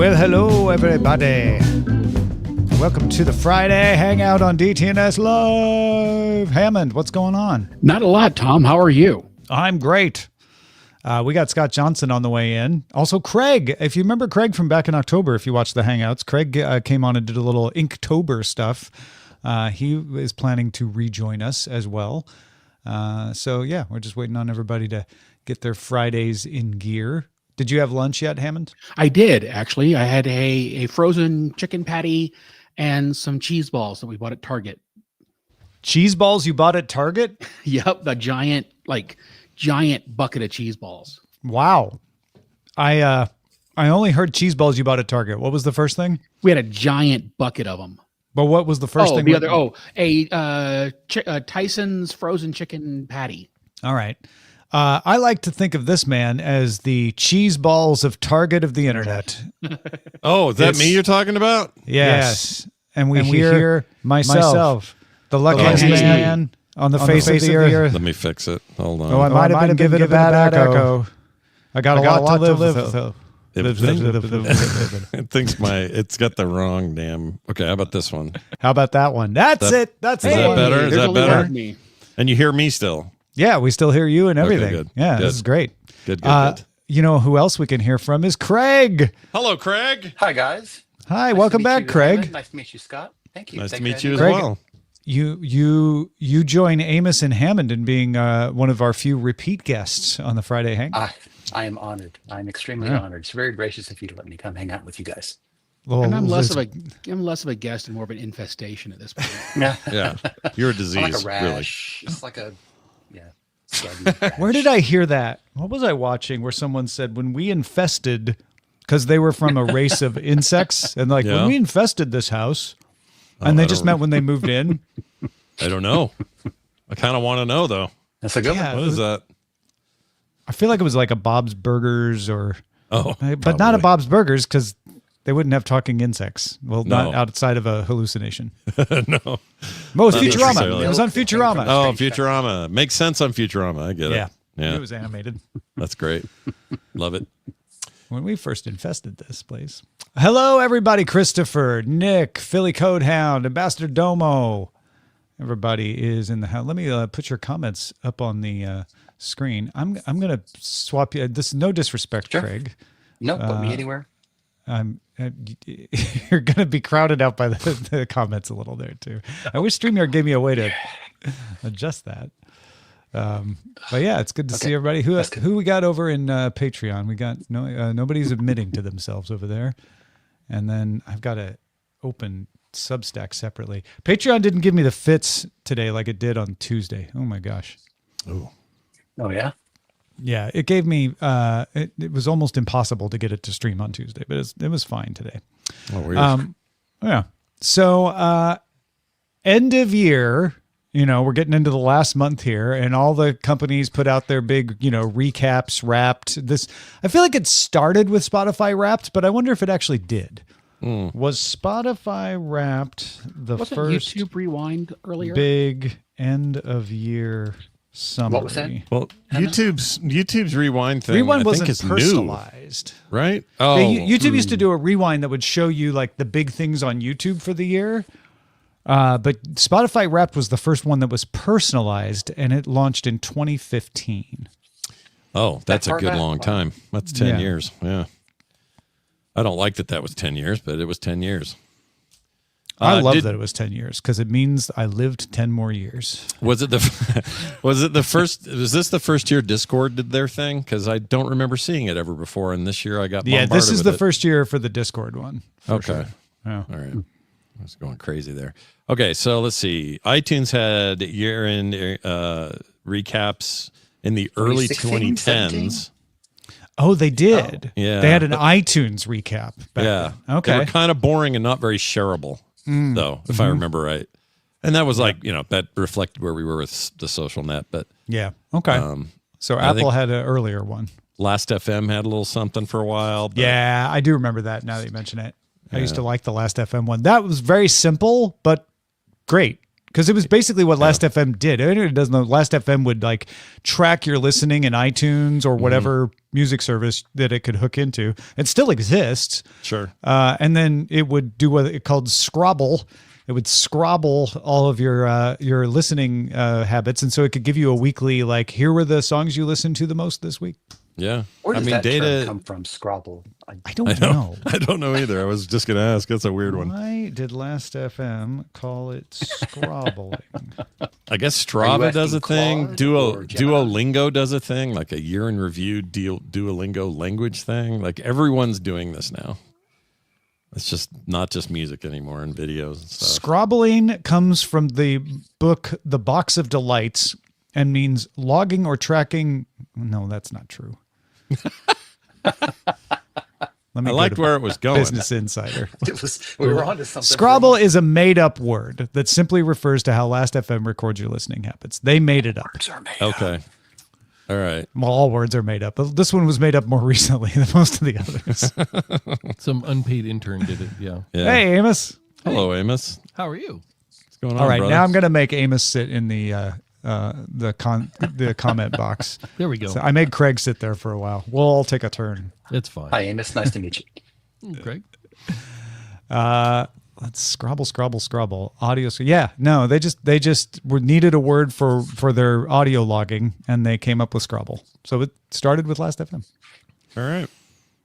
Well, hello, everybody. Welcome to the Friday Hangout on DTNS Live. Hammond, what's going on? Not a lot, Tom. How are you? I'm great. We got Scott Johnson on the way in. Also, Craig. If you remember Craig from back in October, if you watched the Hangouts, Craig came on and did a little Inktober stuff. He is planning to rejoin us as well. So, yeah, we're just waiting on everybody to get their Fridays in gear. Did you have lunch yet, Hammond? I did, actually. I had a frozen chicken patty and some cheese balls that we bought at Target. Cheese balls you bought at Target? Yep, the giant bucket of cheese balls. Wow. I only heard cheese balls you bought at Target. What was the first thing? We had a giant bucket of them. But what was the first thing? Tyson's frozen chicken patty. All right. I like to think of this man as the cheese balls of Target of the internet. Oh, is that me you're talking about? Yes. And we hear myself, the luckiest man on the face of the earth. Let me fix it. Hold on. Oh, I might have been given a bad echo. I got a lot to live with. It thinks it's got the wrong damn. Okay, how about this one? How about that one? That's it. That's is the that one. better? Is that better? Me. And you hear me still? Yeah, we still hear you and everything. Okay, good. Yeah, Good. this is great. Good. You know who else we can hear from is Craig. Hello, Craig. Hi, guys. Hi, Nice welcome to meet back, you, Craig. Hammond. Nice to meet you, Scott. Thank you. Nice to Thank meet you as Craig. well. You join Amos and Hammond in being one of our few repeat guests on the Friday Hang. I am honored. I'm extremely honored. It's very gracious of you to let me come hang out with you guys. Well, And I'm less of a guest and more of an infestation at this point. Yeah, you're a disease. I'm like a really. rash. It's like a Where did I hear that? What was I watching where someone said when we infested, because they were from a race of insects, and like when we infested this house, and they just meant when they moved in. I don't know. I kind of want to know though. That's a good one. What is that? I feel like it was like a Bob's Burgers but probably. not a Bob's Burgers because they wouldn't have talking insects. Well, No. not outside of a hallucination. No. Well, it was Not Futurama. necessarily. It was on Futurama. Oh, Futurama makes sense on Futurama. I get it. Yeah. It was animated. That's great. Love it. When we first infested this place. Hello, everybody. Christopher, Nick, Philly Codehound, Ambassador Domo. Everybody is in the house. Let me put your comments up on the screen. I'm going to swap you. This is no disrespect, Sure. Craig. No, put me anywhere. You're going to be crowded out by the comments a little there too. I wish StreamYard gave me a way to adjust that. But yeah, it's good to see everybody. Who we got over in Patreon? We got nobody's admitting to themselves over there. And then I've got to open Substack separately. Patreon didn't give me the fits today like it did on Tuesday. Oh my gosh. Oh yeah. Yeah, it gave me. It was almost impossible to get it to stream on Tuesday, but it was fine today. Oh, weird. Yeah. So end of year. We're getting into the last month here, and all the companies put out their big, recaps, Wrapped. I feel like it started with Spotify Wrapped, but I wonder if it actually did. Was Spotify Wrapped Wasn't first YouTube Rewind earlier? big end of year summary? What was that? Well, YouTube's rewind thing. Rewind I wasn't think is personalized. new, right? Oh, YouTube used to do a rewind that would show you like the big things on YouTube for the year. But Spotify Wrapped was the first one that was personalized, and it launched in 2015. Oh, that's a far good back? long Wow. time. That's 10 Yeah. years. Yeah. I don't like that was 10 years, but it was 10 years. I love that it was 10 years because it means I lived 10 more years. Was this the first year Discord did their thing? Because I don't remember seeing it ever before, and this year I got bombarded This is with the it. first year for the Discord one. Okay. Sure. Yeah. All right. I was going crazy there. Okay, so let's see. iTunes had year-end recaps in the early 2016, 2010s. Oh, they did. Yeah. They had an iTunes recap. Back Yeah. then. Okay. They were kind of boring and not very shareable, though, if I remember right. And that was that reflected where we were with the social net. But Yeah. Okay. So I Apple think- had an earlier one. Last FM had a little something for a while. But Yeah, I do remember that now that you mention it. I used to like the Last FM one. That was very simple, but great. Because it was basically what Last FM did. Anyone who doesn't know, Last FM would like track your listening in iTunes or whatever music service that it could hook into. It still exists. Sure. And then it would do what it called Scrabble. It would scrabble all of your listening habits, and so it could give you a weekly, like, here were the songs you listened to the most this week. Yeah. Where does that data term come from? Scrabble. I don't know. I don't know either. I was just going to ask. That's a weird one. Why did Last FM call it scrabbling? I guess Strava does a thing. Claude or Gemini? Duolingo does a thing, like a year in review Duolingo language thing. Like everyone's doing this now. It's just not just music anymore and videos and stuff. Scrabbling comes from the book The Box of Delights and means logging or tracking. No, that's not true. Let me I liked where it was going. Business Insider. We were on to something. Scrabble is a made-up word that simply refers to how Last FM records your listening habits. They made it up. Words are made Okay. up. All right. Well, all words are made up, but this one was made up more recently than most of the others. Some unpaid intern did it. Yeah. Yeah. Hey, Amos. Hello, Amos. How are you? What's going on, All right, brother? now I'm going to make Amos sit in the comment box. There we go. So I made Craig sit there for a while. We'll all take a turn. It's fine. Hi, Amos. Nice to meet you. Great. Let's scrabble. Audio. Yeah, no, they just needed a word for their audio logging, and they came up with Scrabble. So it started with Last FM. All right.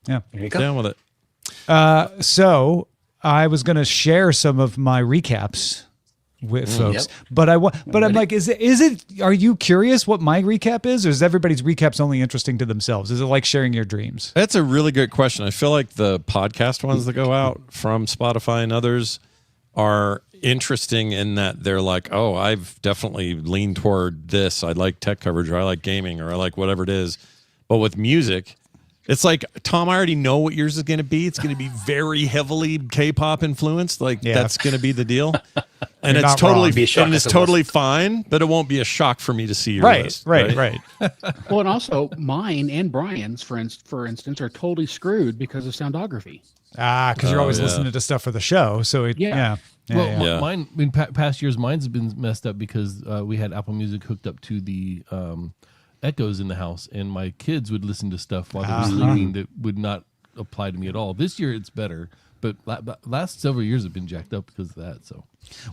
Yeah. There you go. Down with it. So I was going to share some of my recaps with folks, Yep. but I'm ready. like, is it? Are you curious what my recap is, or is everybody's recaps only interesting to themselves? Is it like sharing your dreams? That's a really good question. I feel like the podcast ones that go out from Spotify and others are interesting in that they're like, oh, I've definitely leaned toward this. I like tech coverage, or I like gaming, or I like whatever it is. But with music, it's like, Tom, I already know what yours is going to be. It's going to be very heavily K-pop influenced. Like that's going to be the deal. And You're it's not wrong. totally Be a shock and it's if it totally fine, but it won't be a shock for me to see your list. Right. Well, and also mine and Brian's, for instance, are totally screwed because of soundography. Because you're always yeah. listening to stuff for the show. So Yeah. Well, Yeah. mine in past years, mine's been messed up because we had Apple Music hooked up to the Echoes in the house, and my kids would listen to stuff while they were sleeping that would not apply to me at all. This year, it's better, but last several years have been jacked up because of that. So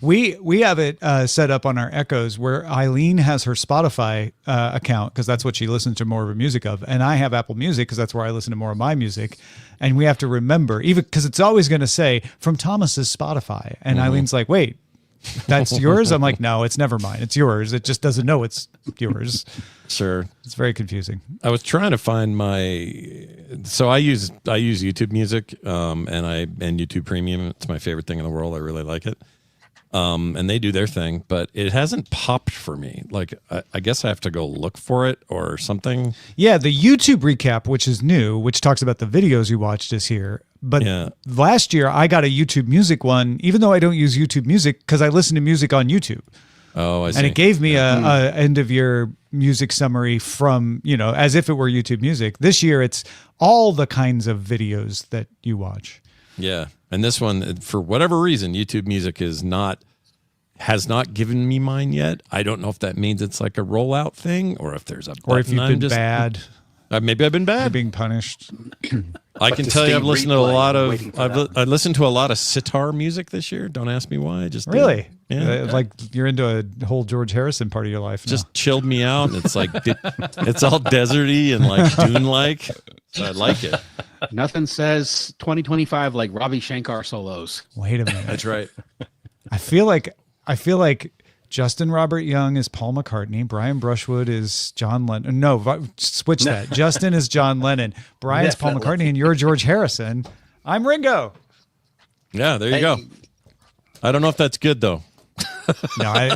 We have it set up on our Echoes where Eileen has her Spotify account because that's what she listens to more of her music of, and I have Apple Music because that's where I listen to more of my music. And we have to remember, even because it's always going to say from Thomas's Spotify, and Eileen's like, "Wait, that's yours?" I'm like, "No, it's never mine. It's yours. It just doesn't know it's yours." Sure. It's very confusing. I was trying to find so I use YouTube Music and YouTube Premium. It's my favorite thing in the world. I really like it. And they do their thing, but it hasn't popped for me. Like I guess I have to go look for it or something. Yeah, the YouTube recap, which is new, which talks about the videos you watched, is here. But last year I got a YouTube Music one, even though I don't use YouTube Music because I listen to music on YouTube. Oh, I see. And it gave me a end of year music summary from, as if it were YouTube Music. This year, it's all the kinds of videos that you watch. Yeah. And this one, for whatever reason, YouTube Music has not given me mine yet. I don't know if that means it's like a rollout thing or if there's a button. Or if you've been bad. Maybe I've been You're bad. being punished. I can tell you I've listened to a lot of waiting for that. I listened to a lot of sitar music this year. Don't ask me why. I just did. Really? Yeah. Like you're into a whole George Harrison part of your life now. Just chilled me out. And it's like it's all deserty and like dune like. So I like it. Nothing says 2025 like Ravi Shankar solos. Wait a minute. That's right. I feel like Justin Robert Young is Paul McCartney. Brian Brushwood is John Lennon. No, switch that. Justin is John Lennon. Brian's Paul McCartney, and you're George Harrison. I'm Ringo. Yeah, there you go. I don't know if that's good though. No,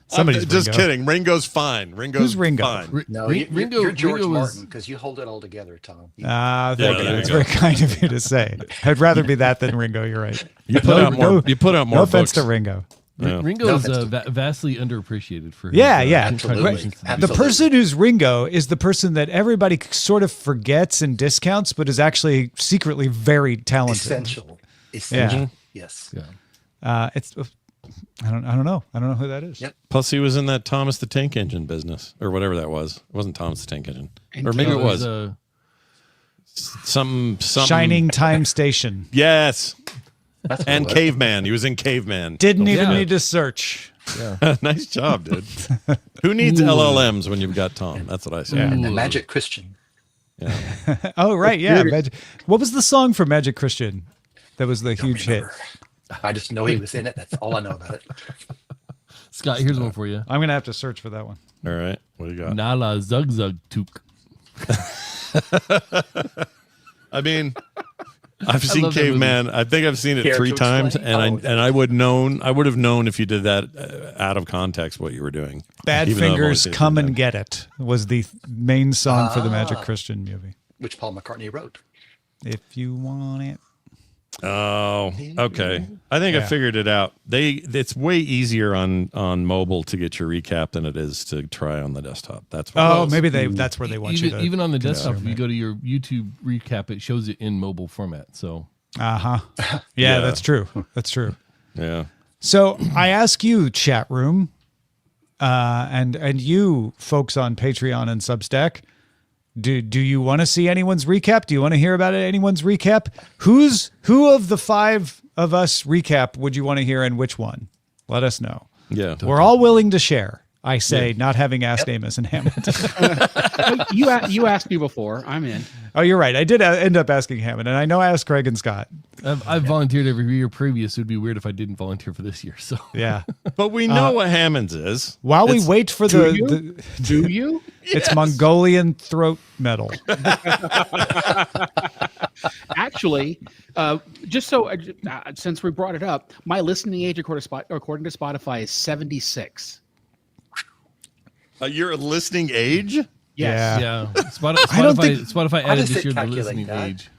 somebody's just Ringo. kidding. Ringo's fine. Who's Ringo? Fine. No, Ringo- you're George Ringo was- Martin because you hold it all together, Tom. Thank Yeah, you. there you It's go. very kind of you to say. I'd rather be that than Ringo. You're right. You put out more. You put out more No offense books. to Ringo. Yeah. Ringo is vastly underappreciated for his, Yeah. contributions to the The person who's Ringo is the person that everybody sort of forgets and discounts, but is actually secretly very talented. Essential. Yeah. Yes. Yeah. It's I don't know. I don't know who that is. Yep. Plus, he was in that Thomas the Tank Engine business or whatever that was. It wasn't Thomas the Tank Engine, And or maybe it was uh, some Shining Time Station. Yes, That's what and it was. Caveman. He was in Caveman. Didn't even Yeah. need to search. Nice job, dude. Who needs LLMs when you've got Tom? That's what I say. And the Ooh. Magic Christian. Oh, right. Yeah. What was the song for Magic Christian that was the huge hit? Remember. I just know he was in it. That's all I know about it. Scott, here's one for you. I'm going to have to search for that one. All right, what do you got? Nala Zug Zug Tuk. I mean, I've seen love that Caveman. I think I've seen it Care 3 to times, explain? and I would have known if you did that out of context what you were doing. Bad Even though I've only Fingers, seen it Come 3 and times. Get It was the main song for the Magic Christian movie. Which Paul McCartney wrote. If you want it. Oh, okay. I think I Yeah. figured it out. It's way easier on mobile to get your recap than it is to try on the desktop. That's why. Oh, maybe that's where they want you to. Even on the desktop, if consume you it. go to your YouTube recap, it shows it in mobile format. So Yeah, Yeah. that's true. That's true. Yeah. So I ask you, chat room, and you folks on Patreon and Substack, do you want to see anyone's recap? Do you want to hear about anyone's recap? Who of the 5 of us recap would you want to hear, and which one? Let us know. Yeah. We're all willing to share. I say, not having asked Amos and Hammond. You asked me before. I'm in. Oh, you're right. I did end up asking Hammond, and I know I asked Craig and Scott. I've volunteered every year previous. It would be weird if I didn't volunteer for this year. So Yeah. But we know what Hammond's is. While we It's- wait for Do the, you? the Do you? it's Mongolian throat metal. Actually, just so since we brought it up, my listening age according to Spotify is 76. Your listening age? Yes. Yeah. yeah, I don't think- Spotify How added does this it year the calculate listening that? age.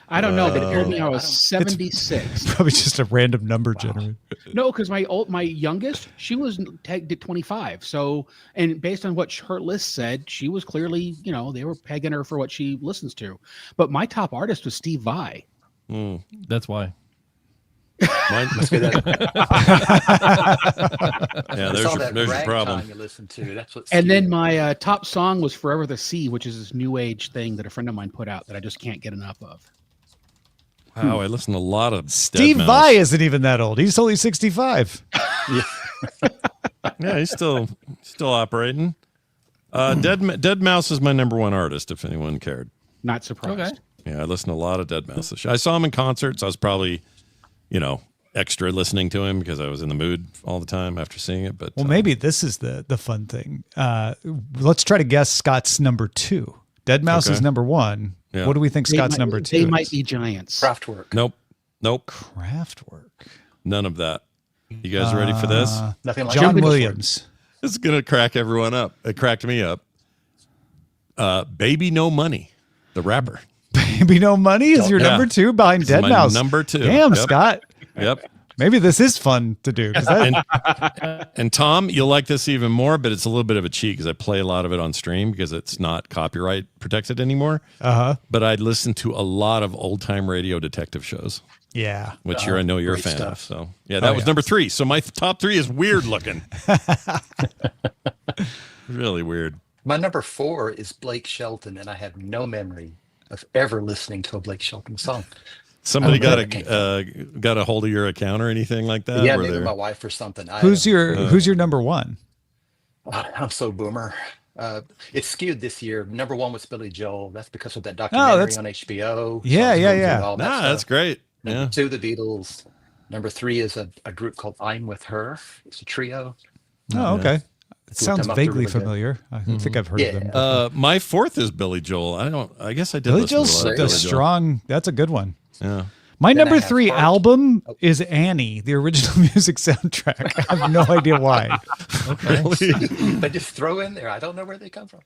I don't know, but apparently I was 76. Probably just a random number generator. No, because my youngest, she was tagged at 25. So, and based on what her list said, she was clearly, they were pegging her for what she listens to. But my top artist was Steve Vai. That's why. Mine, Must be that. yeah, It's all that there's your problem. ragtime you listen to. That's what. And then my top song was Forever the Sea, which is this new age thing that a friend of mine put out that I just can't get enough of. Wow, I listen to a lot of Steve Dead Vai Mouse. isn't even that old. He's only 65. Yeah, he's still operating. Dead Mouse is my number 1 artist, if anyone cared. Not surprised. Okay. Yeah, I listen to a lot of Dead Mouse. I saw him in concerts. I was probably, extra listening to him because I was in the mood all the time after seeing it. But Well, maybe this is the fun thing. Let's try to guess Scott's number 2. Dead Mouse Okay. is number 1. Yeah. What do we think Scott's number 2 They is? might be giants. Kraftwerk. Nope, Kraftwerk. none of that. You guys ready for this? Nothing like John that. Williams. This is gonna crack everyone up. It cracked me up. Baby No Money, the rapper. Baby No Money is your Yeah. number 2 behind This is Dead my Mouse. number 2. Damn, Yep. Scott. Yep. Maybe this is fun to do. 'Cause that, And Tom, you'll like this even more, but it's a little bit of a cheat because I play a lot of it on stream because it's not copyright protected anymore. But I listen to a lot of old time radio detective shows, yeah. which I know you're a great fan stuff. of. So yeah, that was yeah. number 3. So my top 3 is weird looking. Really weird. My number 4 is Blake Shelton, and I have no memory of ever listening to a Blake Shelton song. Somebody I don't know got where it got a hold of your account or anything like that? Yeah, Were maybe there- my wife or something. Who's your number 1? I'm so boomer. It's skewed this year. Number 1 was Billy Joel. That's because of that documentary that's- on HBO. Yeah, Songs yeah, Homes yeah. and all that Nah, that's stuff. great. Number Yeah. 2, the Beatles. Number 3 is a group called I'm With Her. It's a trio. Oh, okay. It sounds them up, they're vaguely really good. familiar. I think I've heard of them. Yeah. My 4th is Billy Joel. I guess I did Billy listen to a Joel's lot of a Billy Joel. strong. That's a good one. Yeah. My Then I number have 3 Heart. album is Annie, the original music soundtrack. I have no idea why. Okay. They just throw in there. I don't know where they come from.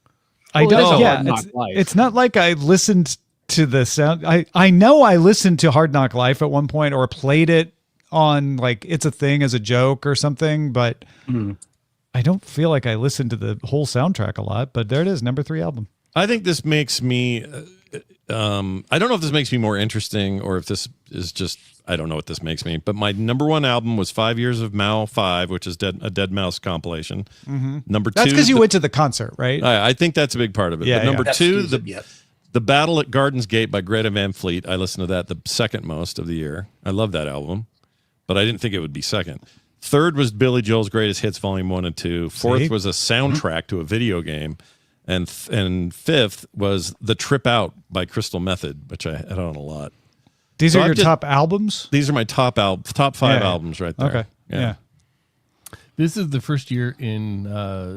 I Well, it is don't. a Yeah, Hard Knock Life. it's not like I listened to the sound. I know I listened to Hard Knock Life at one point or played it on like It's a Thing as a joke or something, but I don't feel like I listened to the whole soundtrack a lot. But there it is, number 3 album. I think this makes me I don't know if this makes me more interesting or if this is just, I don't know what this makes me, but my number one album was 5 Years of Mao 5, which is a Dead Mouse compilation. Number two. That's because you went to the concert, right? I think that's a big part of it. Yeah, but number That two, skews it, yep. the Battle at Garden's Gate by Greta Van Fleet. I listened to that the second most of the year. I love that album, but I didn't think it would be second. Third was Billy Joel's Greatest Hits Volume 1 and 2. Fourth was a soundtrack to a video game. And fifth was The Trip Out by Crystal Method, which I had on a lot. These So are I've your just- top albums? These are my top five Yeah. albums right there. Okay. Yeah. This is the first year in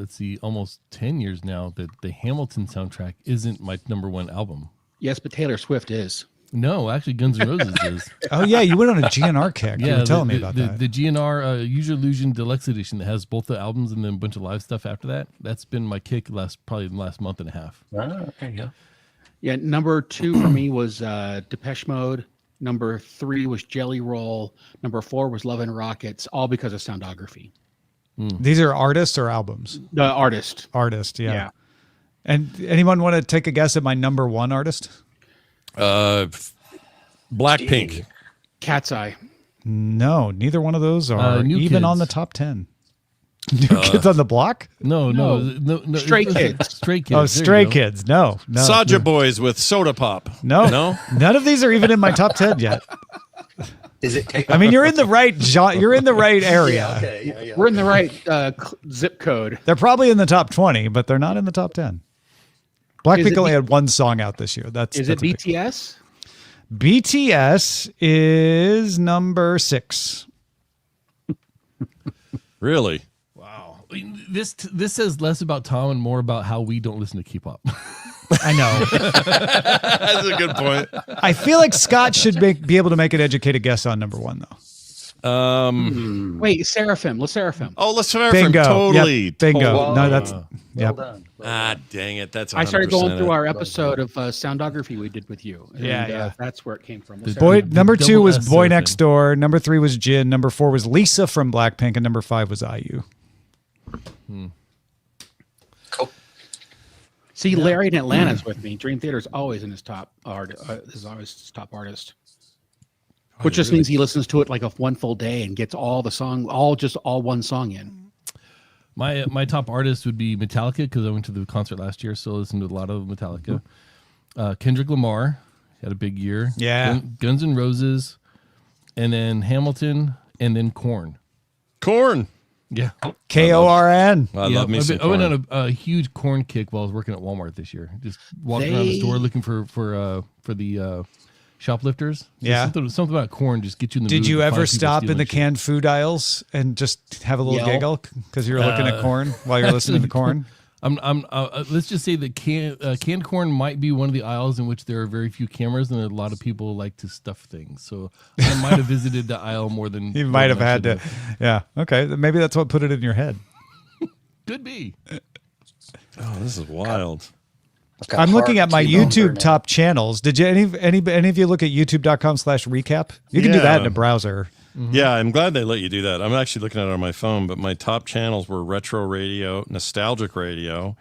let's see, almost 10 years now that the Hamilton soundtrack isn't my number one album. Yes, but Taylor Swift is. No, actually, Guns N' Roses is. Oh, yeah. You went on a GNR kick. You were telling me about that. The GNR Use Your Illusion Deluxe Edition that has both the albums and then a bunch of live stuff after that. That's been my kick probably the last month and a half. There you go. Yeah, number 2 for me was Depeche Mode. Number 3 was Jelly Roll. Number 4 was Love and Rockets, all because of soundography. These are artists or albums? The artist. Artist, yeah. Yeah. And anyone want to take a guess at my number one artist? Blackpink. Cat's Eye. No, neither one of those are New even Kids. on the top 10. New Kids on the Block? No. Stray Kids. Stray Kids. Oh, there you Stray go. Kids. No. Saja Boys with Soda Pop. No. No? None of these are even in my top 10 yet. Is it K-pop? I mean, you're in the right you're in the right area. Yeah, okay, yeah. We're in the right zip code. They're probably in the top 20, but they're not in the top 10. Blackpink only had one song out this year. That's Is it a big- BTS? BTS is number 6. Really? Wow. This says less about Tom and more about how we don't listen to K-pop. I know. That's a good point. I feel like Scott should be able to make an educated guess on number 1, though. Wait, Seraphim. Let's Seraphim. Oh, let's have Bingo. Totally. Yep. Bingo. Totally. No, that's Well yep. done. Ah, dang it. That's 100% I started going through it. our episode of soundography we did with you. And, Yeah. that's where it came from. Boy, The number 2 was double S Boy surfing. Next Door. Number 3 was Jin. Number 4 was Lisa from Blackpink, and number 5 was IU. Cool. See, Larry in Atlanta's with me. Dream Theater's always in his top is always his top artist. Which just means he listens to it like a one full day and gets all the song, all one song in. My top artist would be Metallica because I went to the concert last year, so I listened to a lot of Metallica. Kendrick Lamar had a big year. Yeah. Guns N' Roses, and then Hamilton, and then Korn. Corn. Yeah. KORN. I love me some I went corn. on a huge Korn kick while I was working at Walmart this year. Just walking around the store looking for the shoplifters. Yeah. Something about Korn just get you in the mood. Did you to find ever people stop in stealing the shit. canned food aisles and just have a little Yell? giggle because you were looking at corn while you're listening to corn? Let's just say that canned corn might be one of the aisles in which there are very few cameras and a lot of people like to stuff things. So I might have visited the aisle more than You more might than have I had should to. Yeah. Okay. Maybe that's what put it in your head. Could be. Oh, this is wild. I've got I'm looking heart at my T-bone YouTube burnout. top channels. Did you any of you look at youtube.com/recap? You can do that in Yeah. a browser. Yeah, I'm glad they let you do that. I'm actually looking at it on my phone, but my top channels were Retro Radio, Nostalgic Radio,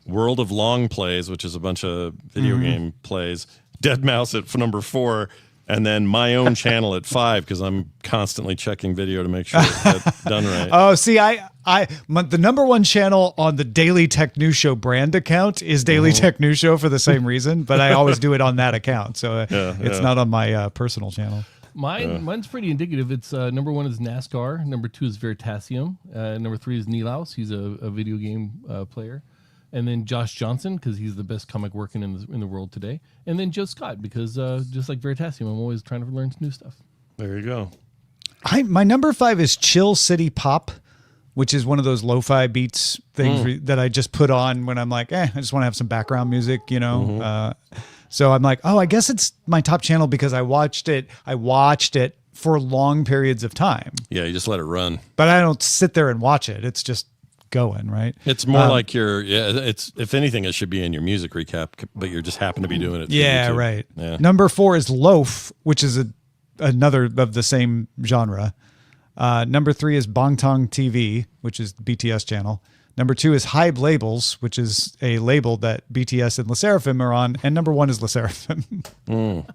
World of Long Plays, which is a bunch of video game plays, Dead Mouse at number 4, and then my own channel at 5 because I'm constantly checking video to make sure it's done right. Oh, see, the number 1 channel on the Daily Tech News Show brand account is Daily Tech News Show for the same reason, but I always do it on that account, so it's not on my personal channel. Mine's pretty indicative. It's number 1 is NASCAR. Number 2 is Veritasium. Number 3 is Nilaus. He's a video game player. And then Josh Johnson because he's the best comic working in the world today. And then Joe Scott because just like Veritasium, I'm always trying to learn new stuff. There you go. My number 5 is Chill City Pop, which is one of those lo-fi beats things that I just put on when I'm like, I just want to have some background music, you know. So I'm like, I guess it's my top channel because I watched it for long periods of time, Yeah, you just let it run. but I don't sit there and watch it. It's just going, right? It's more like it's if anything, it should be in your music recap, but you just happen to be doing it. through Yeah, YouTube. right. Yeah. Number 4 is Loaf, which is another of the same genre. Number 3 is Bangtang TV, which is BTS channel. Number 2 is Hybe Labels, which is a label that BTS and LE SSERAFIM are on. And number 1 is LE SSERAFIM.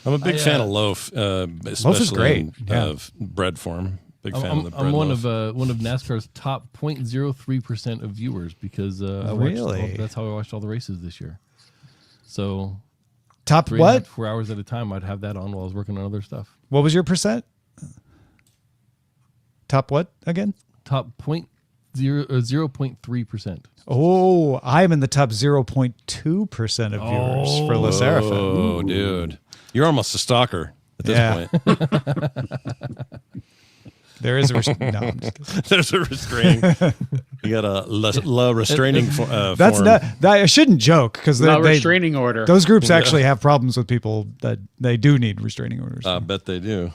I'm a big fan of Loaf, especially Loaf is great. of bread form. Big fan of the bread. I'm one loaf. of NASCAR's top 0.03% of viewers because I Really? that's how I watched all the races this year. So Top 4 hours at a time, I'd have that on while I was working on other stuff. What was your percent? Top what again? Top 0.3%. Oh, I'm in the top 0.2% of viewers for LE SSERAFIM. Oh, dude. You're almost a stalker at this point. There is a no, I'm just kidding. There's a restraining. You got a restraining That's form. not. I shouldn't joke because restraining order. those groups actually have problems with people that they do need restraining orders. I bet they do.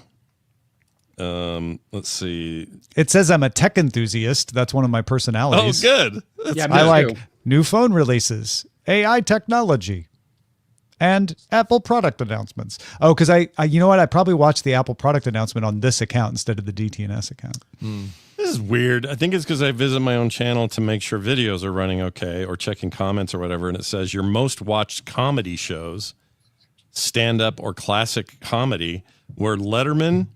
Let's see. It says I'm a tech enthusiast. That's one of my Oh, personalities. good. Yeah, I me like too. new phone releases, AI technology, and Apple product announcements. Oh, because I you know what? I probably watched the Apple product announcement on this account instead of the DTNS account. This is weird. I think it's because I visit my own channel to make sure videos are running okay or checking comments or whatever. And it says your most watched comedy shows, stand-up or classic comedy, were Letterman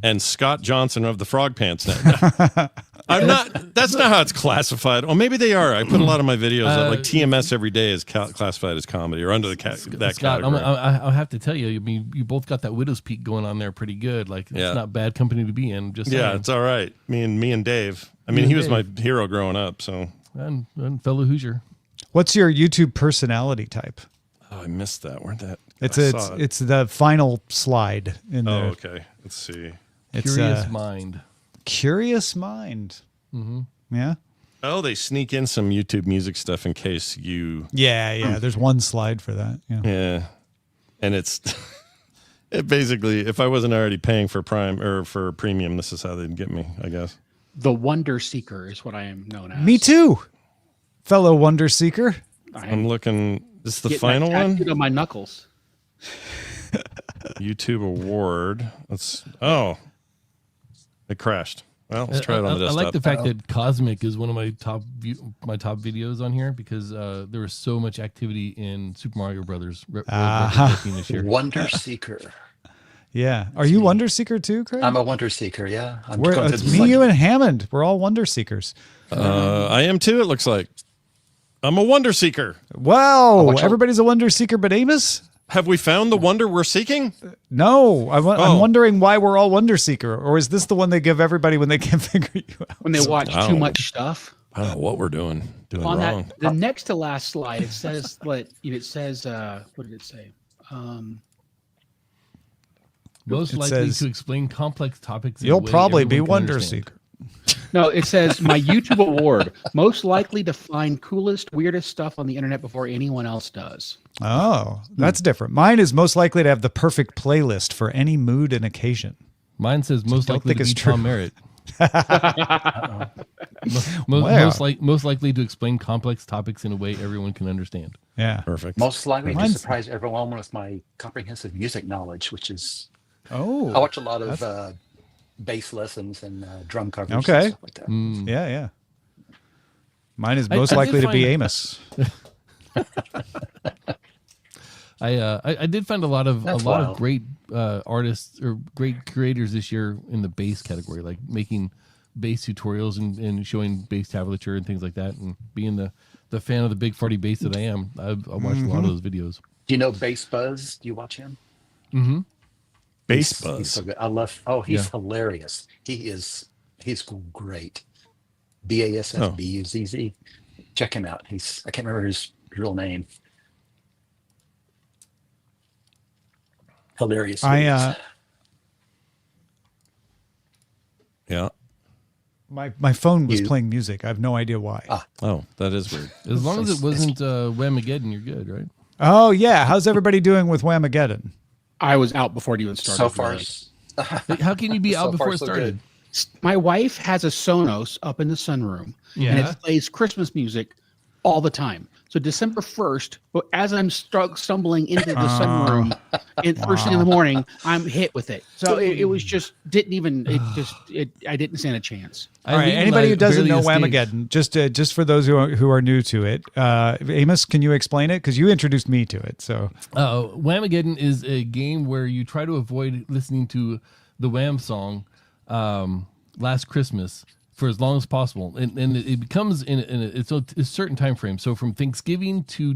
and Scott Johnson of the Frog Pants Net. I'm not. That's not how it's classified. Or maybe they are. I put a lot of my videos like TMS every day is classified as comedy or under the that Scott, category. I'll have to tell you. I mean, you both got that widow's peak going on there pretty good. Like, it's not bad company to be in. Just saying. It's all right. Me and Dave. I mean, he was my hero growing up. So and fellow Hoosier. What's your YouTube personality type? I missed that. Where'd that? It's the final slide in there. Oh, okay. Let's see. It's Curious Mind. Curious Mind. Mm-hmm. Yeah. Oh, they sneak in some YouTube music stuff in case you. Yeah. There's one slide for that. Yeah, and it basically, if I wasn't already paying for Prime or for Premium, this is how they'd get me, I guess. The Wonder Seeker is what I am known as. Me too, fellow Wonder Seeker. I'm looking. This is the Getting final that one. tattooed on my knuckles. YouTube award. It crashed. Well, let's try it on the I desktop. like the fact that Cosmic is one of my top videos on here because there was so much activity in Super Mario Brothers this year. Wonder Seeker. Yeah. Are you Wonder Seeker too, Craig? I'm a Wonder Seeker. Yeah. It's me, you, and Hammond. We're all Wonder Seekers. I am too. It looks like I'm a Wonder Seeker. Wow. Everybody's a Wonder Seeker, but Amos? Have we found the wonder we're seeking? No, I'm wondering why we're all Wonder Seeker, or is this the one they give everybody when they can't figure you out? When they watch too much stuff. I don't know what we're doing On wrong. the next to last slide, it says what did it say? Most likely to explain complex topics. You'll probably be Wonder Seeker. No, it says my YouTube award, most likely to find coolest, weirdest stuff on the internet before anyone else does. Oh, that's different. Mine is most likely to have the perfect playlist for any mood and occasion. Mine says most likely to be Tom Merritt. Most likely to explain complex topics in a way everyone can understand. Yeah, perfect. Most likely to surprise everyone with my comprehensive music knowledge, which is I watch a lot of bass lessons and drum covers and stuff like that. Yeah. Mine is most likely to be Amos. I did find a lot of great artists or great creators this year in the bass category, like making bass tutorials and showing bass tablature and things like that. And being the fan of the big farty bass that I am, I watched a lot of those videos. Do you know Bass Buzz? Do you watch him? Mm-hmm. Bass Buzz. He's so good. I love. Oh, he's hilarious. He's great. BASSBUZZ. Check him out. I can't remember his real name. Hilarious. Yeah. My phone was playing music. I have no idea why. Oh, that is weird. As long as it wasn't Whamageddon, you're good, right? Oh yeah. How's everybody doing with Whamageddon? I was out before it even started. So far, how can you be out before it started? My wife has a Sonos up in the sunroom, and it plays Christmas music all the time. So December 1st, as I'm stumbling into the sunroom first thing in the morning, I'm hit with it. So it was just I didn't stand a chance. All right, anybody who doesn't know Whamageddon, just for those who are new to it, Amos, can you explain it? Because you introduced me to it. So Whamageddon is a game where you try to avoid listening to the Wham song Last Christmas for as long as possible, and it becomes it's a certain time frame. So from Thanksgiving to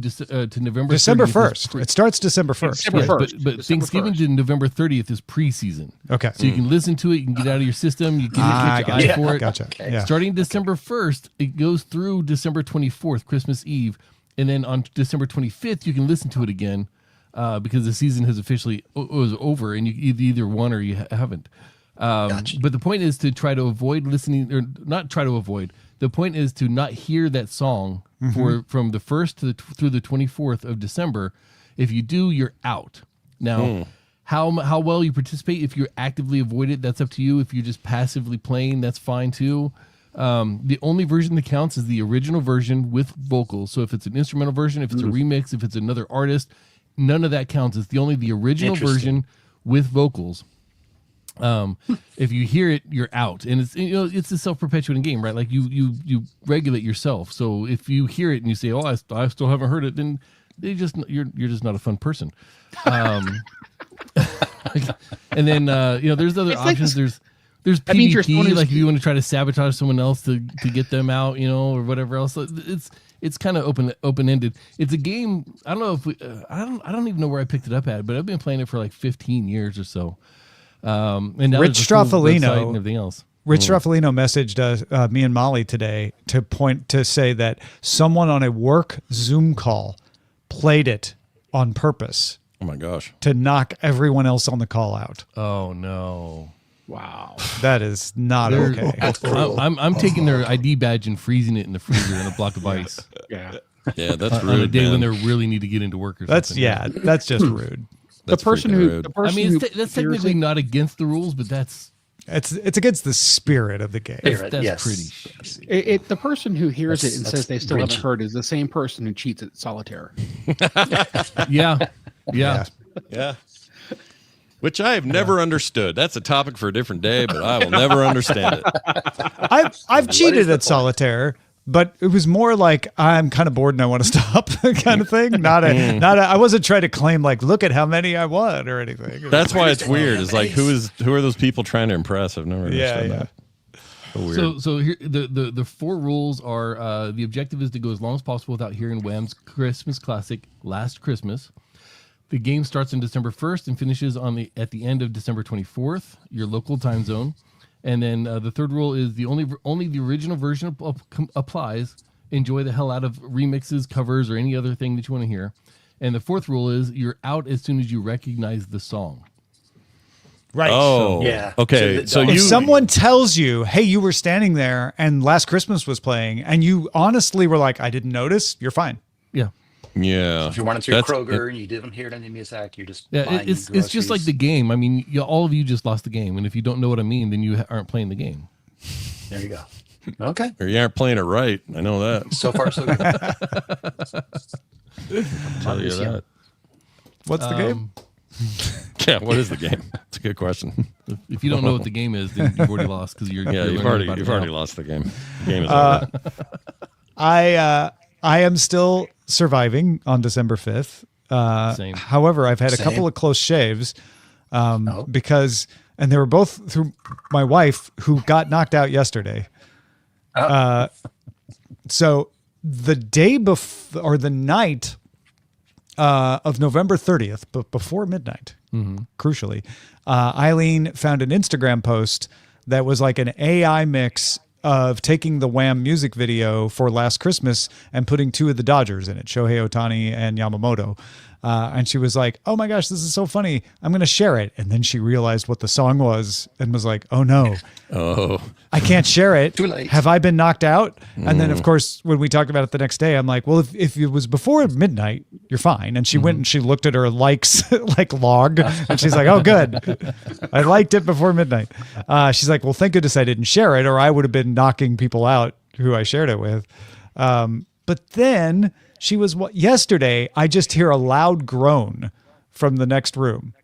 November December 1st. It starts December 1st. Yes, but Thanksgiving 1st. To November 30th is preseason. Okay. So you can listen to it, you can get out of your system, you can get your eye for it. Gotcha. Okay. Yeah. Starting December 1st, it goes through December 24th, Christmas Eve, and then on December 25th, you can listen to it again because the season has officially was over, and you either won or you haven't. Gotcha. But the point is to try to avoid listening, or not try to avoid. The point is to not hear that song from the 1st through the 24th of December. If you do, you're out. Now, how well you participate, if you actively avoid it, that's up to you. If you're just passively playing, that's fine too. The only version that counts is the original version with vocals. So if it's an instrumental version, if it's a remix, if it's another artist, none of that counts. It's only the original version with vocals. If you hear it, you're out, and it's a self-perpetuating game, right? Like you regulate yourself. So if you hear it and you say, "Oh, I still haven't heard it," then you're just not a fun person. And then there's other options. There's PvP, like if you want to try to sabotage someone else to get them out, or whatever else. It's kind of open-ended. It's a game. I don't know if I don't even know where I picked it up at, but I've been playing it for like 15 years or so. And now Rich Straffolino and everything else. Rich Straffolino messaged me and Molly today to say that someone on a work Zoom call played it on purpose. Oh my gosh! To knock everyone else on the call out. Oh no! Wow, that is not okay. I'm taking their ID badge and freezing it in the freezer in a block of ice. Yeah, that's rude. On a day when they really need to get into work or something. That's just rude. That's the person that's technically not against the rules, but it's against the spirit of the game. That's pretty shitty. The person who hears it and says they still haven't heard is the same person who cheats at solitaire. Yeah. Which I have never understood. That's a topic for a different day, but I will never understand it. I've cheated at solitaire. But it was more like I'm kind of bored and I want to stop kind of thing. I wasn't trying to claim like, look at how many I won or anything. That's why it's weird. It's like, who are those people trying to impress? I've never understood that. So weird. So here the 4 rules are: the objective is to go as long as possible without hearing Wham's Christmas classic "Last Christmas." The game starts on December 1st and finishes at the end of December 24th, your local time zone. And then the third rule is only the original version applies. Enjoy the hell out of remixes, covers, or any other thing that you want to hear. And the fourth rule is you're out as soon as you recognize the song. Right. Oh, yeah. Okay. So if someone tells you, "Hey, you were standing there and Last Christmas was playing," and you honestly were like, "I didn't notice," you're fine. Yeah. Yeah. So if you're running through Kroger and you didn't hear any music, you're just buying it's just like the game. I mean, all of you just lost the game, and if you don't know what I mean, then you aren't playing the game. There you go. Okay. Or you aren't playing it right. I know that. So far, so good. Tell you that. What's the game? Yeah, what is the game? It's a good question. If you don't know what the game is, then you've already lost because you've already lost the game. The game is over. I am still surviving on December 5th. Same. However, I've had a couple of close shaves because, and they were both through my wife who got knocked out yesterday. So the day before, or the night of November 30th, but before midnight, crucially, Eileen found an Instagram post that was like an AI mix of taking the Wham music video for Last Christmas and putting 2 of the Dodgers in it, Shohei Ohtani and Yamamoto. And she was like, "Oh my gosh, this is so funny. I'm going to share it." And then she realized what the song was and was like, "Oh no, I can't share it. Too late. Have I been knocked out?" And then of course, when we talked about it the next day, I'm like, "Well, if it was before midnight, you're fine." And she went and she looked at her likes log and she's like, "Oh good. I liked it before midnight." She's like, "Well, thank goodness I didn't share it or I would have been knocking people out who I shared it with." But then yesterday, I just hear a loud groan from the next room.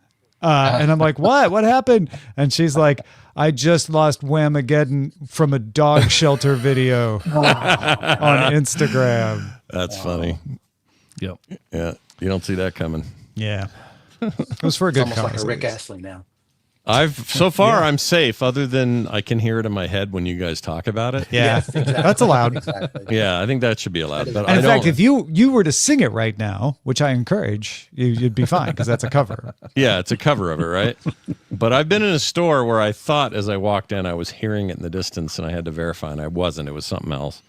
And I'm like, what happened? And she's like, I just lost Whamageddon from a dog shelter video on Instagram. That's funny. Yep. Yeah. You don't see that coming. Yeah. It was for a good almost cause. like a Rick Astley now. I'm safe, other than I can hear it in my head when you guys talk about it. Yeah, Yes, exactly. that's allowed. Exactly. Yeah, I think that should be allowed. But And in fact, if you were to sing it right now, which I encourage, you'd be fine because that's a cover. yeah, it's a cover of it, right? But I've been in a store where I thought as I walked in I was hearing it in the distance, and I had to verify, and I wasn't. It was something else.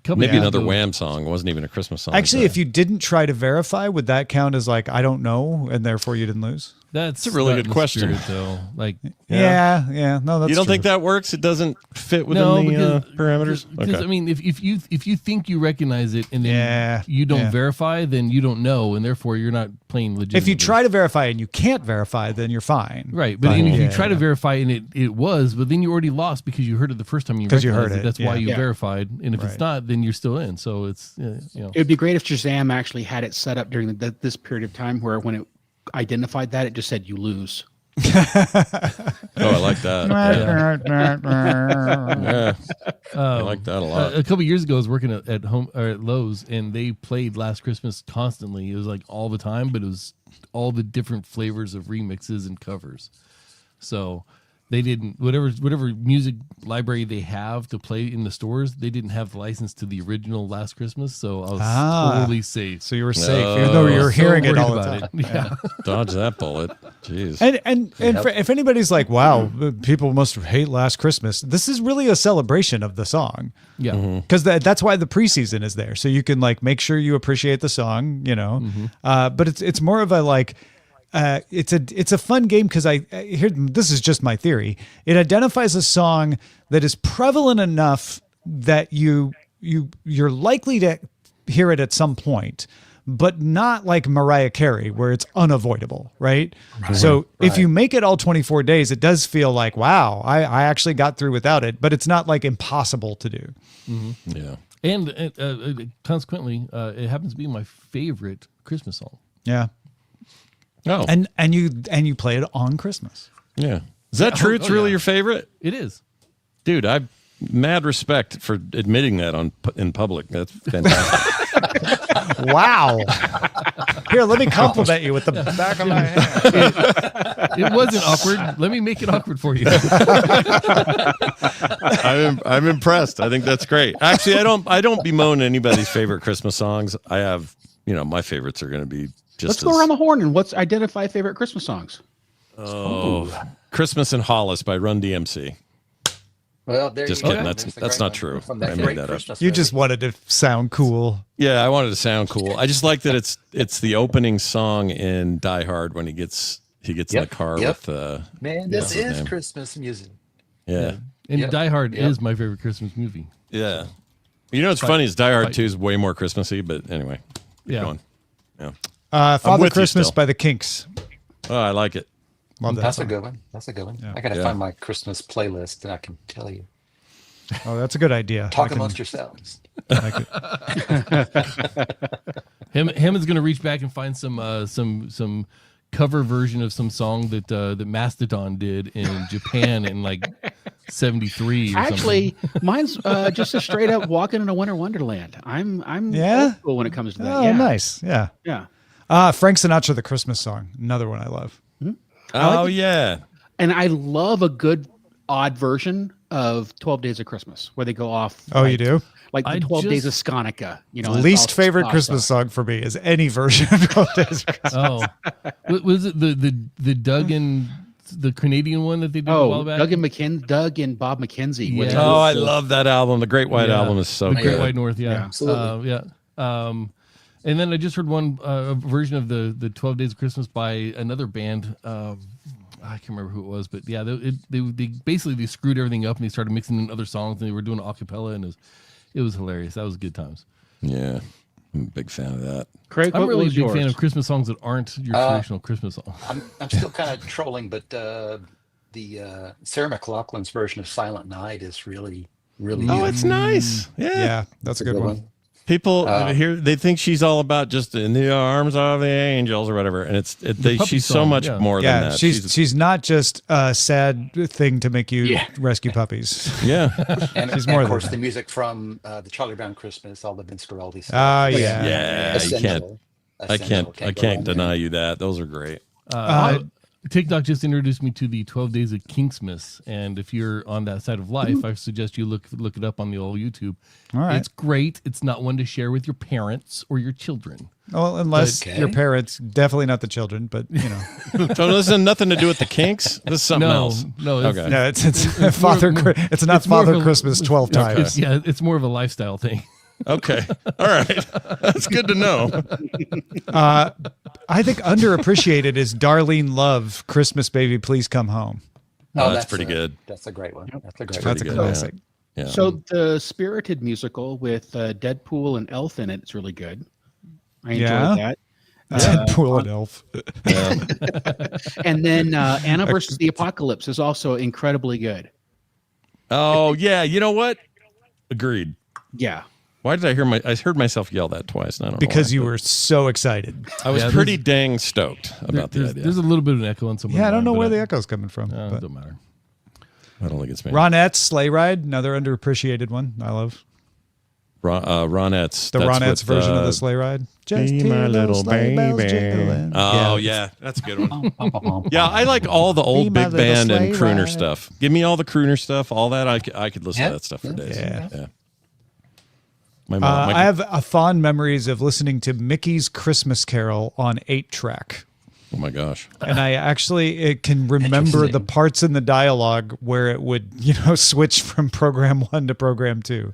Maybe another Wham song. It wasn't even a Christmas song. Actually, if you didn't try to verify, would that count as like, I don't know, and therefore you didn't lose? That's a really not good question. Spirit, though. Like, yeah. No, that's you don't true. think that works? It doesn't fit within the parameters? Because Okay. I mean, if you think you recognize it and then you don't Yeah. verify, then you don't know, and therefore you're not playing legitimately. If you try to verify and you can't verify, then you're fine. Right, but if you try to verify and it was, but then you already lost because you heard it the first time you heard it. That's why you Yeah. verified, and if it's not, then you're still in. So it's It would be great if Shazam actually had it set up during this period of time where when it identified that, it just said you lose. Oh, I like that. Yeah. I like that a lot. A couple years ago, I was working at home or at Lowe's, and they played Last Christmas constantly. It was like all the time, but it was all the different flavors of remixes and covers. So they didn't whatever music library they have to play in the stores. They didn't have the license to the original Last Christmas, so I was totally safe. So you were safe, even though you were hearing it all the time. Yeah. Dodge that bullet. Jeez. And if anybody's like, wow, people must hate Last Christmas, this is really a celebration of the song. Yeah. Because that's why the preseason is there. So you can like make sure you appreciate the song, you know. But it's more of a like, it's a fun game because this is just my theory. It identifies a song that is prevalent enough that you're likely to hear it at some point, but not like Mariah Carey where it's unavoidable, right? So if you make it all 24 days, it does feel like, wow, I actually got through without it, but it's not like impossible to do. Yeah. And consequently, it happens to be my favorite Christmas song. Yeah. Oh. And you play it on Christmas. Yeah. Is that true? It's really your favorite? It is. Dude, I've mad respect for admitting that in public. That's fantastic. Wow. Here, let me compliment you with the back of my hand. It wasn't awkward. Let me make it awkward for you. I'm impressed. I think that's great. Actually, I don't bemoan anybody's favorite Christmas songs. I have, my favorites are going to be just Let's go around the horn and identify favorite Christmas songs. Christmas in Hollis by Run DMC. Well, there Just you kidding. go. That's not true. From I that made great that up. Christmas You movie. just wanted to sound cool. Yeah, I wanted to sound cool. I just like that it's the opening song in Die Hard when he gets in the car with Man, this what's his is name? Christmas music. Yeah. And Die Hard is my favorite Christmas movie. Yeah. What's funny is Die Hard 2 is way more Christmassy, but anyway. Keep going. Yeah. Father with you Christmas still. by the Kinks. Oh, I like it. Love that That's song. a good one. That's a good one. Yeah. I got to find my Christmas playlist, and I can tell you. Oh, that's a good idea. Talk amongst yourselves. Hammond's going to reach back and find some cover version of some song that Mastodon did in Japan in like 73 or Actually, mine's just a straight up walking in a winter wonderland. I'm old school when it comes to that. Oh, yeah. nice. Yeah. Yeah. Frank Sinatra, The Christmas Song. Another one I love. Yeah. And I love a good odd version of 12 Days of Christmas where they go off. Oh, you do? Like the 12 Days of Skonica. Least favorite Christmas song for me is any version of 12 Days of Christmas. Oh, was it the Doug and the Canadian one that they did a while back? Doug and Bob McKenzie. Yeah. Oh, I love that album. The Great White Album is so the good. Great White North. Yeah, absolutely. And then I just heard one a version of the 12 Days of Christmas by another band. I can't remember who it was, but yeah, they basically screwed everything up and they started mixing in other songs and they were doing a cappella and it was hilarious. That was good times. Yeah. I'm a big fan of that. Craig, I'm what really a was big yours? fan of Christmas songs that aren't your traditional Christmas songs. I'm still kind of trolling, but the Sarah McLachlan's version of Silent Night is really Oh, it's nice. Yeah. Yeah, that's a good one. People here, they think she's all about just in the arms of the angels or whatever, and she's so much more than that. She's not just a sad thing to make you rescue puppies. Yeah, and she's more of course than the music from the Charlie Brown Christmas, all the Vince Guaraldi stuff. Yeah. I can't deny you that. Those are great. TikTok just introduced me to the 12 Days of Kinksmas, and if you're on that side of life, I suggest you look it up on the old YouTube. All right. It's great. It's not one to share with your parents or your children. Well, unless your parents, definitely not the children, but you know. So this has nothing to do with the kinks. This is something else. No, okay. No, it's Father. It's not Father Christmas 12 times. It's more of a lifestyle thing. Okay. All right. That's good to know. I think underappreciated is Darlene Love, Christmas Baby, Please Come Home. Oh, that's pretty good. That's a great one. That's a classic. Yeah. So the Spirited musical with Deadpool and Elf in it, it's really good. I enjoyed that. Deadpool and Elf. And then Anna versus the Apocalypse is also incredibly good. Oh, yeah. You know what? Agreed. Yeah. Why did I heard myself yell that twice? I don't know because why, you were so excited. I was pretty dang stoked about the idea. There's a little bit of an echo on some. Yeah, I don't know where the echo's coming from. It don't matter. I don't think it's me. Ronettes Sleigh Ride, another underappreciated one. I love. Ronettes. The Ronettes version of the sleigh ride. Just be my little baby. Oh, yeah. That's a good one. Yeah, I like all the old big band and crooner stuff. Give me all the crooner stuff, all that. I could listen to that stuff for days. Yeah. My mom, I have fond memories of listening to Mickey's Christmas Carol on 8-track. Oh my gosh! And I actually can remember the parts in the dialogue where it would, switch from program 1 to program 2.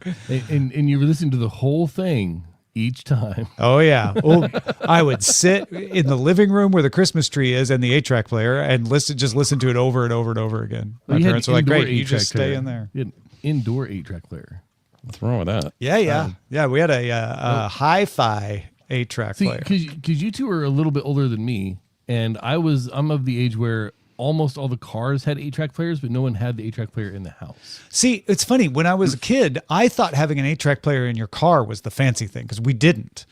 And you were listening to the whole thing each time. Oh yeah. Well, I would sit in the living room where the Christmas tree is and the 8-track player and listen to it over and over and over again. My parents were like, "Great, you just stay in there." You had an indoor 8-track player. What's wrong with that? Yeah. We had a hi-fi 8-track player. Because you two are a little bit older than me, and I'm of the age where almost all the cars had 8-track players, but no one had the 8-track player in the house. See, it's funny. When I was a kid, I thought having an 8-track player in your car was the fancy thing because we didn't.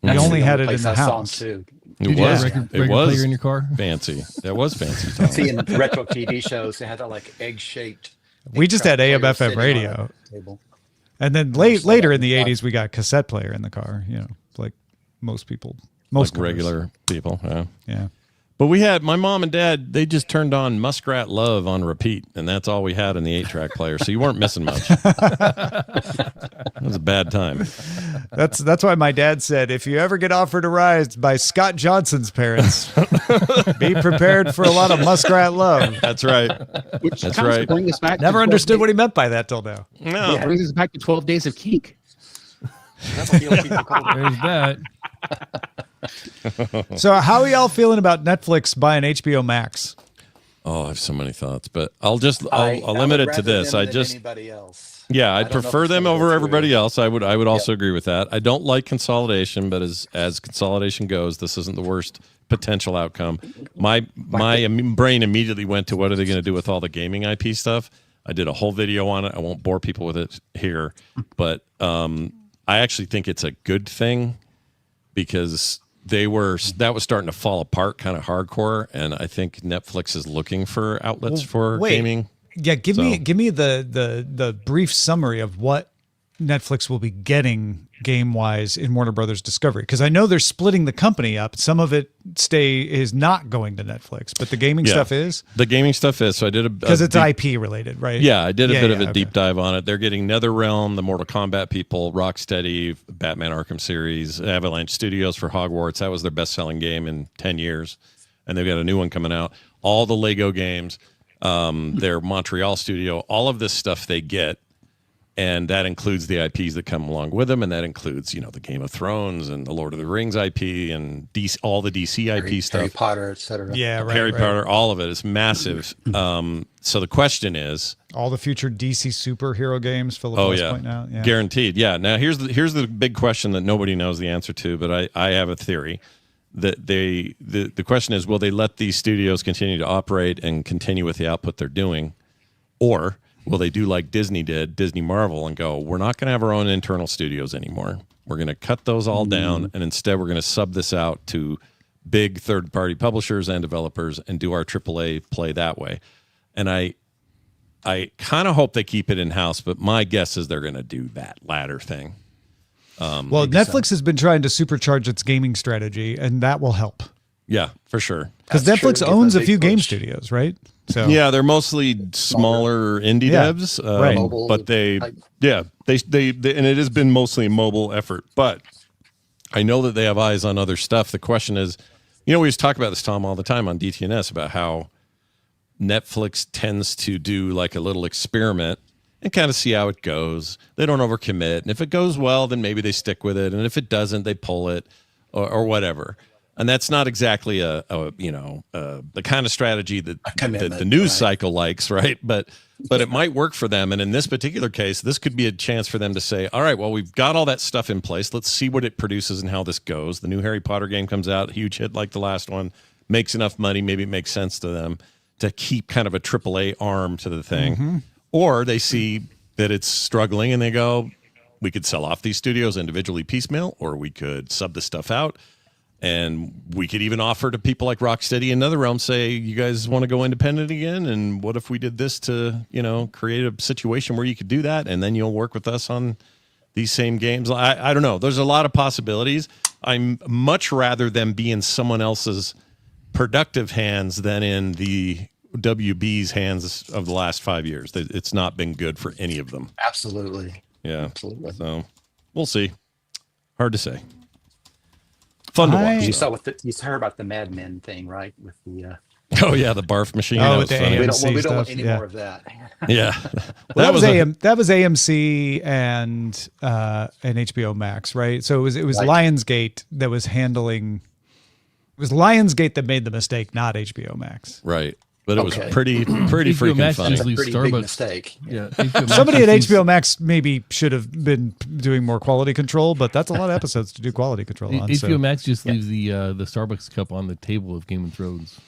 We only had it in the house. Did you have a record player in your car? Fancy. That was fancy. See, in the retro TV shows, they had that like egg-shaped. We just had AM/FM radio. And then later in the 80s, we got cassette player in the car, like most people. Most regular people. Yeah. But we had my mom and dad, they just turned on Muskrat Love on repeat, and that's all we had in the 8-track player. So you weren't missing much. It was a bad time. That's why my dad said, if you ever get offered a ride by Scott Johnson's parents, be prepared for a lot of Muskrat Love. That's right. That's right. Bring us back Never understood what he meant by that till now. No. Yeah, brings us back to 12 Days of Kink. There's that. So how are y'all feeling about Netflix buying HBO Max? Oh, I have so many thoughts, but I'll limit it to this. Anybody else. Yeah, I'd prefer them over everybody else. I would also agree with that. I don't like consolidation, but as consolidation goes, this isn't the worst potential outcome. My brain immediately went to what are they going to do with all the gaming IP stuff? I did a whole video on it. I won't bore people with it here, but I actually think it's a good thing because that was starting to fall apart kind of hardcore, and I think Netflix is looking for outlets for gaming. Yeah, give me the brief summary of what Netflix will be getting game-wise in Warner Brothers Discovery, because I know they're splitting the company up. Some of it is not going to Netflix, but the gaming stuff is. The gaming stuff is. So I did because it's IP related, right? Yeah, I did a bit of a deep dive on it. They're getting NetherRealm, the Mortal Kombat people, Rocksteady, Batman Arkham series, Avalanche Studios for Hogwarts. That was their best-selling game in 10 years, and they've got a new one coming out. All the Lego games, their Montreal studio, all of this stuff they get. And that includes the IPs that come along with them, and that includes, the Game of Thrones and the Lord of the Rings IP and all the DC IP stuff. Harry Potter, etc. Yeah, right. Harry Potter, all of it is massive. So the question is, all the future DC superhero games, Philip point out. Yeah. Guaranteed. Yeah. Now here's the big question that nobody knows the answer to, but I have a theory that the question is, will they let these studios continue to operate and continue with the output they're doing, or will they do like Disney did, Disney Marvel, and go, we're not going to have our own internal studios anymore. We're going to cut those all down, and instead we're going to sub this out to big third-party publishers and developers and do our AAA play that way. And I kind of hope they keep it in-house, but my guess is they're going to do that latter thing. Well, Netflix has been trying to supercharge its gaming strategy, and that will help. Yeah, for sure. Because Netflix owns a few game studios, right? So yeah, they're mostly smaller indie devs, right. But they and it has been mostly a mobile effort. But I know that they have eyes on other stuff. The question is, we just talk about this, Tom, all the time on DTNS about how Netflix tends to do like a little experiment and kind of see how it goes. They don't overcommit, and if it goes well, then maybe they stick with it, and if it doesn't, they pull it or whatever. And that's not exactly the kind of strategy that the news cycle likes, right? But it might work for them. And in this particular case, this could be a chance for them to say, all right, well, we've got all that stuff in place. Let's see what it produces and how this goes. The new Harry Potter game comes out, huge hit like the last one, makes enough money. Maybe it makes sense to them to keep kind of a AAA arm to the thing. Mm-hmm. Or they see that it's struggling and they go, we could sell off these studios individually piecemeal, or we could sub the stuff out. And we could even offer to people like Rocksteady and NetherRealm, say, you guys want to go independent again? And what if we did this to, create a situation where you could do that, and then you'll work with us on these same games? I don't know. There's a lot of possibilities. I'm much rather them be in someone else's productive hands than in the WB's hands of the last 5 years. It's not been good for any of them. Absolutely. Yeah. Absolutely. So we'll see. Hard to say. Fun to watch. You heard about the Mad Men thing, right? With the oh yeah, the barf machine. Oh, with the AMC we don't want any more of that. Yeah, well, that was AMC and HBO Max, right? So it was right. Lionsgate that was handling. It was Lionsgate that made the mistake, not HBO Max. Right. But it was pretty freaking funny. It's a pretty big mistake. Yeah. Somebody at HBO Max maybe should have been doing more quality control, but that's a lot of episodes to do quality control on. HBO Max just leaves the Starbucks cup on the table of Game of Thrones.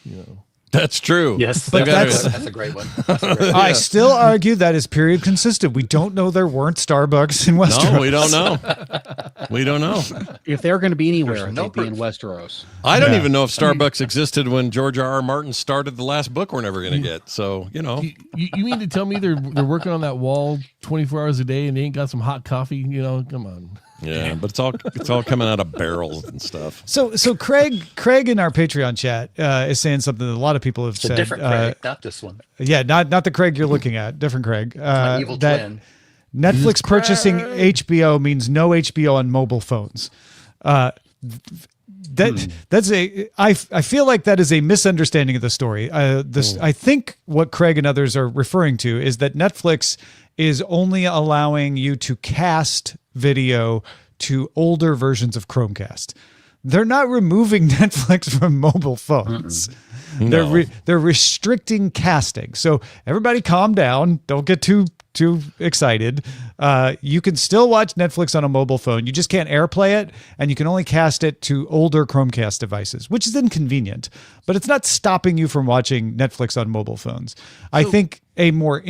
That's true. Yes, but that's a great one. I still argue that is period consistent. We don't know there weren't Starbucks in Westeros. No, we don't know. We don't know. If they're going to be anywhere, they'd be in Westeros. I don't even know if Starbucks existed when George R.R. Martin started the last book we're never going to get. So, You mean to tell me they're working on that wall 24 hours a day and they ain't got some hot coffee? Come on. Yeah, but it's all coming out of barrels and stuff. So Craig in our Patreon chat is saying something that a lot of people have said. A different Craig, not this one. Yeah, not the Craig you're looking at. Different Craig. My evil twin. Netflix purchasing HBO means no HBO on mobile phones. I feel like that is a misunderstanding of the story. I think what Craig and others are referring to is that Netflix is only allowing you to cast video to older versions of Chromecast. They're not removing Netflix from mobile phones. No. They're restricting casting. So everybody calm down. Don't get too excited. You can still watch Netflix on a mobile phone. You just can't AirPlay it, and you can only cast it to older Chromecast devices, which is inconvenient, but it's not stopping you from watching Netflix on mobile phones. I think a more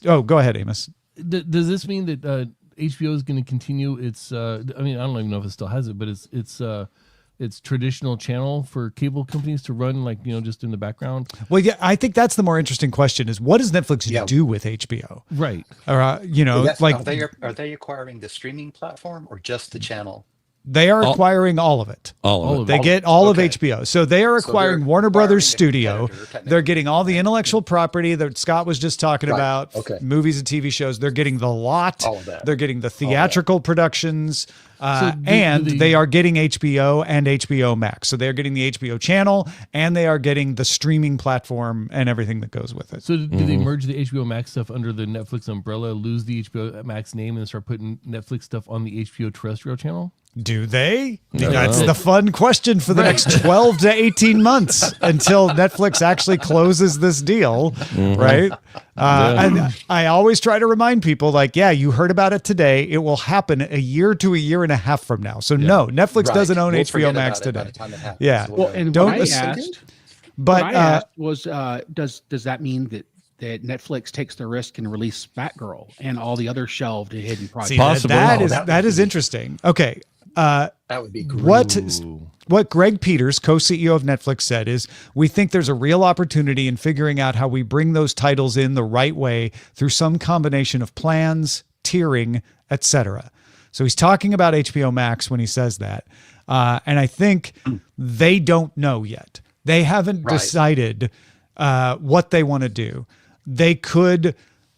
Oh, go ahead, Amos. Does this mean that HBO is going to continue its? I don't even know if it still has it, but it's traditional channel for cable companies to run, just in the background. Well, yeah, I think that's the more interesting question: is what does Netflix do with HBO? Right. Or are they acquiring the streaming platform or just the channel? They are acquiring all of it. All of it. They get all of HBO. So they are acquiring Warner Brothers Studio. They're getting all the intellectual property that Scott was just talking about, movies and TV shows. They're getting the lot. All of that. They're getting the theatrical productions. They are getting HBO and HBO Max. So they're getting the HBO channel and they are getting the streaming platform and everything that goes with it. So do they merge the HBO Max stuff under the Netflix umbrella, lose the HBO Max name, and start putting Netflix stuff on the HBO terrestrial channel? Do they? That's the fun question for the next 12 to 18 months until Netflix actually closes this deal, right? And I always try to remind people, you heard about it today. It will happen a year to a year and a half from now. So no, Netflix doesn't own HBO Max today. Yeah. Well, and don't what I asked was, does that mean that Netflix takes the risk and release Batgirl and all the other shelved and hidden projects? See, that is interesting. Okay. That would be great. What Greg Peters, co-CEO of Netflix, said is, we think there's a real opportunity in figuring out how we bring those titles in the right way through some combination of plans, tiering, etc. So he's talking about HBO Max when he says that. And I think they don't know yet. They haven't decided what they want to do. They could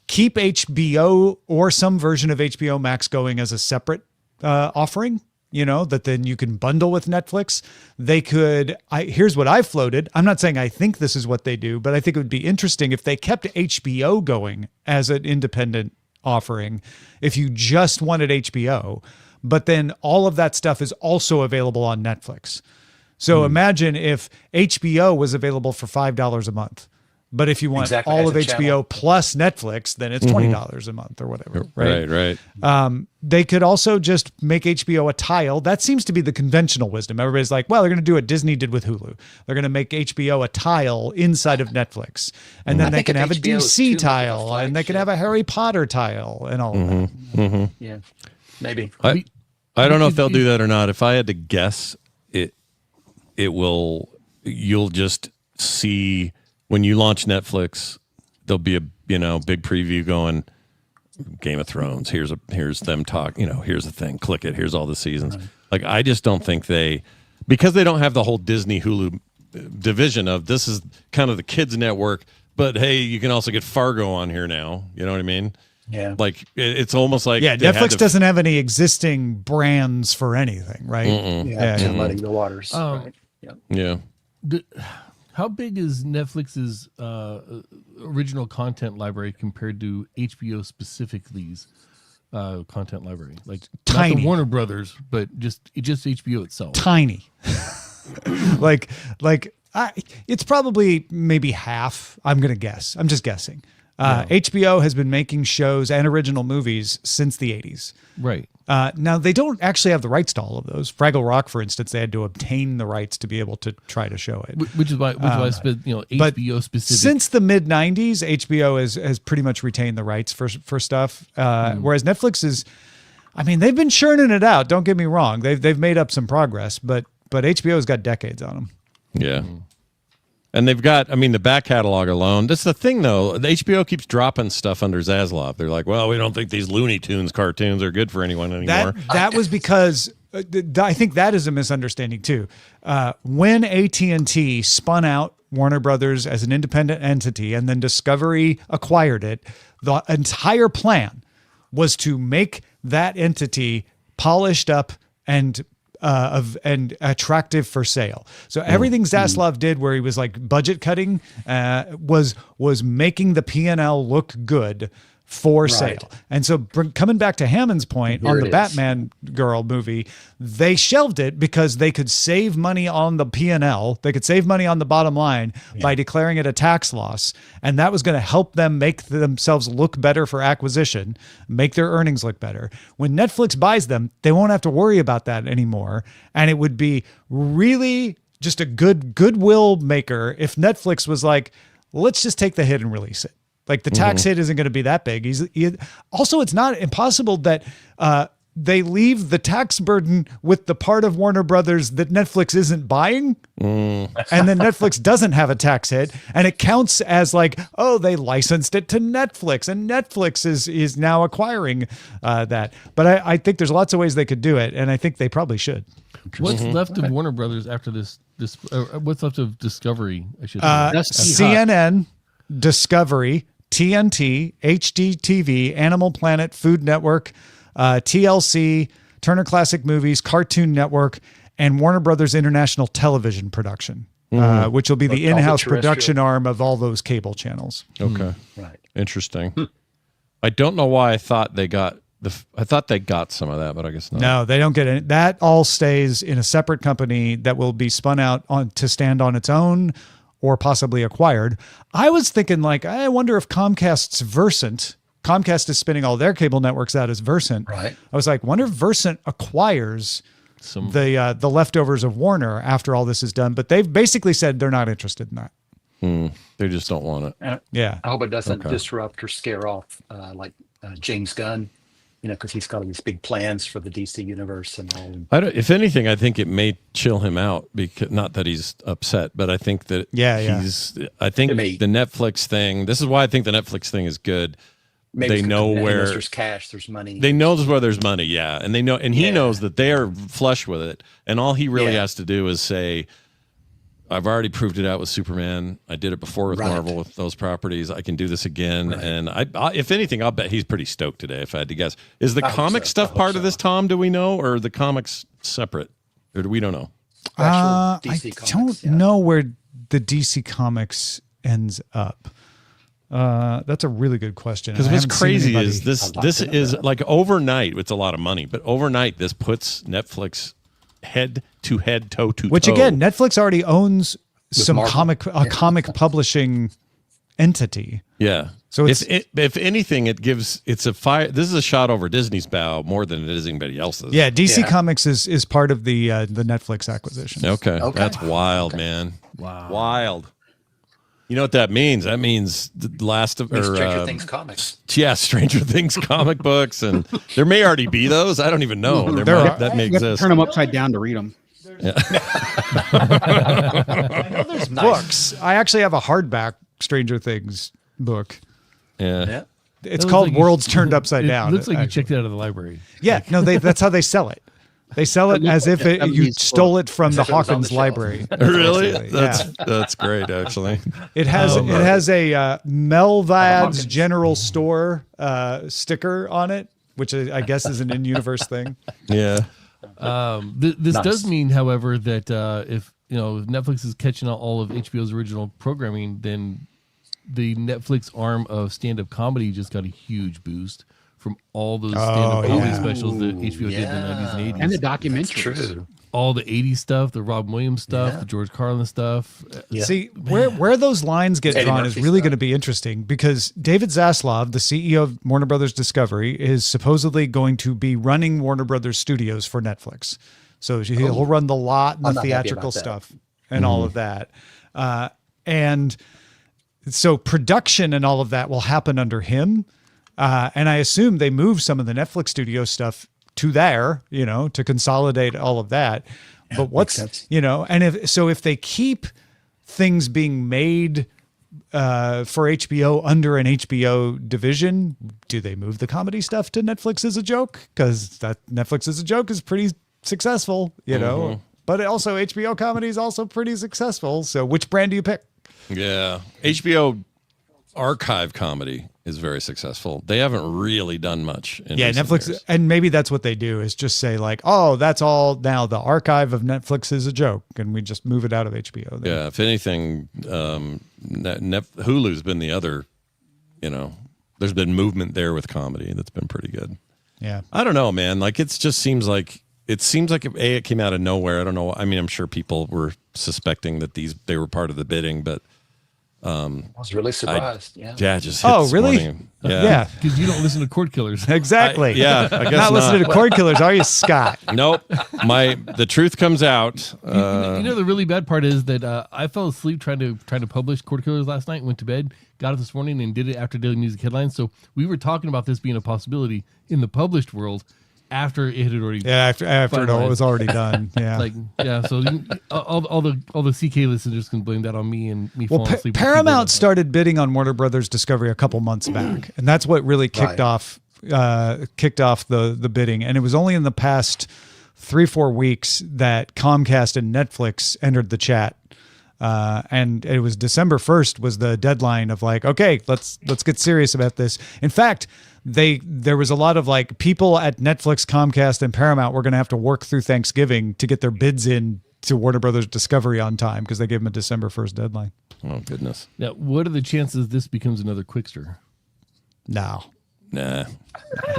keep HBO or some version of HBO Max going as a separate offering, that then you can bundle with Netflix. They could, here's what I floated. I'm not saying I think this is what they do, but I think it would be interesting if they kept HBO going as an independent offering, if you just wanted HBO, but then all of that stuff is also available on Netflix. So imagine if HBO was available for $5 a month. But if you want all of HBO plus Netflix, then it's $20 a month or whatever. Right. They could also just make HBO a tile. That seems to be the conventional wisdom. Everybody's like, well, they're going to do what Disney did with Hulu. They're going to make HBO a tile inside of Netflix. And then they can have a DC tile, and they can have a Harry Potter tile and all of that. Yeah, maybe. I don't know if they'll do that or not. If I had to guess, you'll just see... When you launch Netflix, there'll be a big preview going Game of Thrones. Here's them talk. Here's the thing. Click it. Here's all the seasons. Right. Like I just don't think because they don't have the whole Disney Hulu division of this is kind of the kids network. But hey, you can also get Fargo on here now. You know what I mean? Yeah. Like it's almost like Netflix doesn't have any existing brands for anything, right? Yeah, muddying the waters. Right. Yeah. How big is Netflix's original content library compared to HBO specifically? Content library, like tiny. Not the Warner Brothers, but just HBO itself. Tiny. It's probably maybe half. I'm gonna guess. I'm just guessing. HBO has been making shows and original movies since the 80s. Right. Now, they don't actually have the rights to all of those. Fraggle Rock, for instance, they had to obtain the rights to be able to try to show it. Which is why I spent, HBO specific. Since the mid-90s, HBO has pretty much retained the rights for stuff. Whereas Netflix is, they've been churning it out. Don't get me wrong. They've made up some progress, but HBO's got decades on them. Yeah. And they've got, the back catalog alone. That's the thing, though. The HBO keeps dropping stuff under Zaslav. They're like, well, we don't think these Looney Tunes cartoons are good for anyone anymore. That was because I think that is a misunderstanding too. When AT&T spun out Warner Brothers as an independent entity and then Discovery acquired it, the entire plan was to make that entity polished up and attractive for sale. So everything Zaslav did where he was like budget cutting was making the P&L look good for sale. And so coming back to Hammond's point on the Batman Girl movie, they shelved it because they could save money on the P&L. They could save money on the bottom line by declaring it a tax loss. And that was going to help them make themselves look better for acquisition, make their earnings look better. When Netflix buys them, they won't have to worry about that anymore. And it would be really just a goodwill maker if Netflix was like, let's just take the hit and release it. Like the tax hit isn't going to be that big. Also, it's not impossible that they leave the tax burden with the part of Warner Brothers that Netflix isn't buying. And then Netflix doesn't have a tax hit. And it counts as like, oh, they licensed it to Netflix. And Netflix is now acquiring that. But I think there's lots of ways they could do it. And I think they probably should. What's left of Warner Brothers after this what's left of Discovery, I should say? CNN, Discovery, TNT, HDTV, Animal Planet, Food Network, TLC, Turner Classic Movies, Cartoon Network, and Warner Brothers International Television Production, which will be the in-house production arm of all those cable channels. Okay. Right. Interesting. I don't know why I thought they got some of that, but I guess not. No, they don't get it. That all stays in a separate company that will be spun out to stand on its own or possibly acquired. I was thinking I wonder if Comcast's Versant, Comcast is spinning all their cable networks out as Versant. Right. I was like, wonder if Versant acquires the leftovers of Warner after all this is done. But they've basically said they're not interested in that. They just don't want it. I hope it doesn't disrupt or scare off James Gunn because he's got all these big plans for the DC universe and all. If anything, I think it may chill him out, because not that he's upset, but I think that I think the Netflix thing. This is why I think the Netflix thing is good. Maybe they know where there's cash, there's money. They know where there's money, yeah, and they know, and he knows that they are flush with it, and all he really has to do is say, I've already proved it out with Superman. I did it before with Marvel with those properties. I can do this again. And I, if anything, I'll bet he's pretty stoked today, if I had to guess. Is the comic stuff part of this, Tom? Do we know? Or are the comics separate? Or do we don't know? I don't know where the DC Comics ends up. That's a really good question. Because what's crazy is this is like overnight, it's a lot of money, but overnight this puts Netflix head to head, toe to toe. Which again, Netflix already owns some comic publishing entity. Yeah. So if anything, it's a fire. This is a shot over Disney's bow more than it is anybody else's. Yeah, DC Comics is part of the Netflix acquisition. Okay, that's wild, man. Wow, wild. You know what that means? That means the last of Stranger Things comics. Yeah, Stranger Things comic books, and there may already be those. I don't even know. That may exist. Turn them upside down to read them. Yeah. I know there's books. I actually have a hardback Stranger Things book. Yeah. It's called Worlds Turned Upside Down. It looks like you checked it out of the library. Yeah, no, that's how they sell it. They sell it as if you stole it from the Hawkins library. Really? That's great, actually. It has a Melvad's General Store sticker on it, which I guess is an in-universe thing. Yeah. This does mean, however, that if Netflix is catching all of HBO's original programming, then the Netflix arm of stand-up comedy just got a huge boost from all those stand-up comedy specials that HBO did in the 90s and 80s. And the documentaries. All the 80s stuff, the Robin Williams stuff, the George Carlin stuff. Yeah. See, where those lines get drawn is really going to be interesting, because David Zaslav, the CEO of Warner Brothers Discovery, is supposedly going to be running Warner Brothers Studios for Netflix. So he'll run the lot and the theatrical stuff and all of that. And so production and all of that will happen under him. And I assume they move some of the Netflix studio stuff to there, to consolidate all of that. But and if they keep things being made for HBO under an HBO division, do they move the comedy stuff to Netflix as a joke? Because that Netflix as a joke is pretty successful, but also HBO comedy is also pretty successful. So which brand do you pick? Yeah. HBO archive comedy is very successful. They haven't really done much in Netflix years. And maybe that's what they do, is just say like, oh, that's all now, the archive of Netflix is a joke, and we just move it out of HBO then. Yeah, if anything, Hulu's been the other, there's been movement there with comedy that's been pretty good. Yeah. I don't know, man. Like, it seems like it came out of nowhere. I don't know. I mean, I'm sure people were suspecting that they were part of the bidding, but I was really surprised. Just really? Morning. Yeah, because you don't listen to Cord Killers. Exactly. I guess not listening to Cord Killers, are you, Scott? Nope. The truth comes out. The really bad part is that I fell asleep trying to publish Cord Killers last night. Went to bed, got up this morning, and did it after Daily Music Headlines. So we were talking about this being a possibility in the published world after it had already after it was already done. Yeah. So all the CK listeners can blame that on me and me falling asleep. Paramount started bidding on Warner Brothers Discovery a couple months back, and that's what really kicked off the bidding. And it was only in the past 3-4 weeks that Comcast and Netflix entered the chat. And it was December 1st was the deadline of like, okay, let's get serious about this. In fact, there was a lot of like people at Netflix, Comcast, and Paramount were going to have to work through Thanksgiving to get their bids in to Warner Brothers Discovery on time, because they gave them a December 1st deadline. Oh, goodness. Now, what are the chances this becomes another Quickster? No. Nah.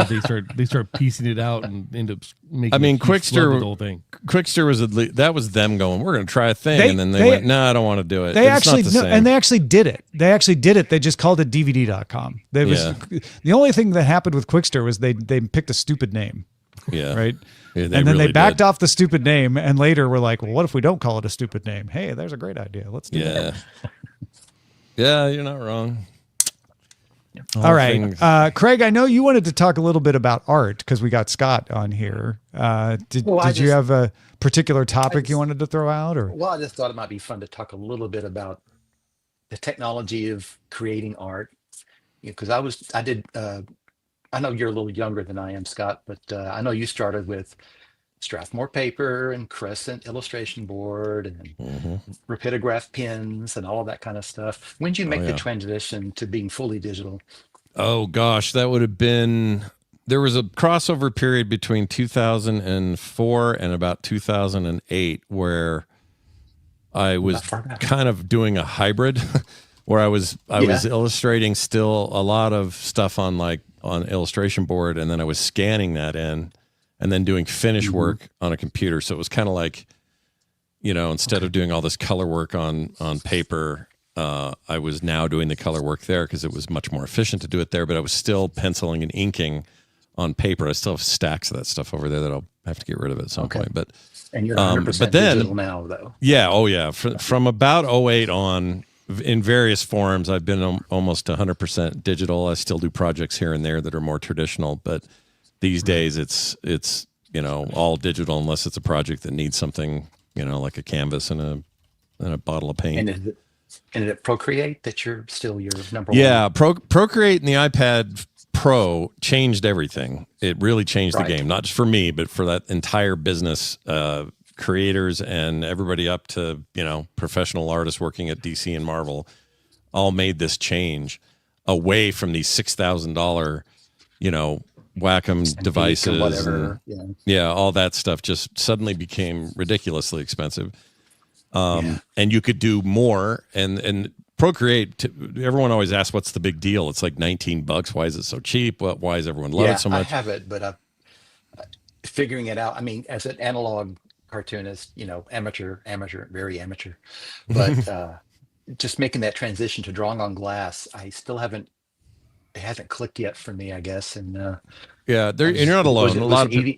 They start piecing it out and end up making. I mean, Quickster, the whole thing. Quickster was them going, we're going to try a thing, and then they went, no, I don't want to do it. They actually did it. They just called it DVD.com. The only thing that happened with Quickster was they picked a stupid name. Yeah. Right. Yeah, and then really they backed off the stupid name, and later we're like, well, what if we don't call it a stupid name? Hey, there's a great idea. Let's do that. Yeah, you're not wrong. All right. Craig, I know you wanted to talk a little bit about art because we got Scott on here. Did you have a particular topic you wanted to throw out? Or? Well, I just thought it might be fun to talk a little bit about the technology of creating art. Because I know you're a little younger than I am, Scott, but I know you started with Strathmore paper and Crescent illustration board and rapidograph pens and all of that kind of stuff. When did you make the transition to being fully digital? Oh gosh, that would have been, there was a crossover period between 2004 and about 2008 where I was kind of doing a hybrid where I was illustrating still a lot of stuff on illustration board, and then I was scanning that in and then doing finish work on a computer. So it was kind of like, instead of doing all this color work on paper, I was now doing the color work there because it was much more efficient to do it there, but I was still penciling and inking on paper. I still have stacks of that stuff over there that I'll have to get rid of at some point. But and you're 100% digital now, though. Yeah. Oh, yeah. From about 2008 on, in various forms, I've been almost 100% digital. I still do projects here and there that are more traditional, but these days it's all digital unless it's a project that needs something, like a canvas and a bottle of paint. And is it Procreate that you're still your number one? Yeah, Procreate and the iPad Pro changed everything. It really changed the game, not just for me, but for that entire business, creators and everybody up to, professional artists working at DC and Marvel all made this change away from these $6,000, Wacom devices. All that stuff just suddenly became ridiculously expensive. And you could do more. And Procreate, everyone always asks, what's the big deal? It's like $19. Why is it so cheap? Why does everyone love it so much? I have it, but figuring it out. I mean, as an analog cartoonist, amateur, very amateur, but just making that transition to drawing on glass, I still haven't. It hasn't clicked yet for me, I guess. And and you're not alone.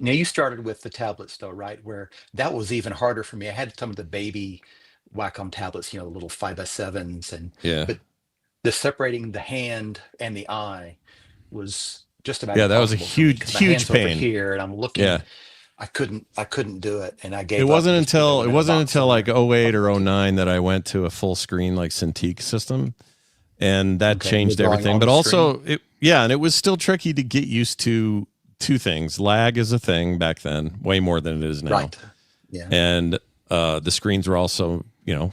Now you started with the tablets, though, right? Where that was even harder for me. I had some of the baby Wacom tablets, the little 5x7s, but the separating the hand and the eye was just about that was a huge pain over here, and I'm looking. I couldn't do it, and I gave. It wasn't until like 2008 or 2009 that I went to a full screen like Cintiq system. And that changed everything. But also, and it was still tricky to get used to two things. Lag is a thing back then, way more than it is now. Right. Yeah. And the screens were also,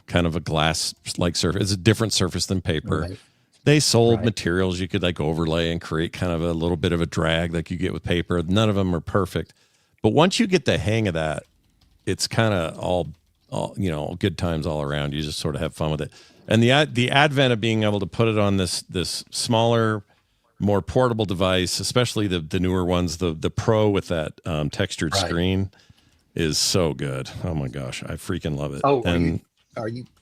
kind of a glass-like surface. It's a different surface than paper. Right. They sold materials you could overlay and create kind of a little bit of a drag like you get with paper. None of them are perfect. But once you get the hang of that, it's kind of all good times all around. You just sort of have fun with it. And the advent of being able to put it on this smaller, more portable device, especially the newer ones, the Pro with that textured screen, is so good. Oh my gosh, I freaking love it. Oh, and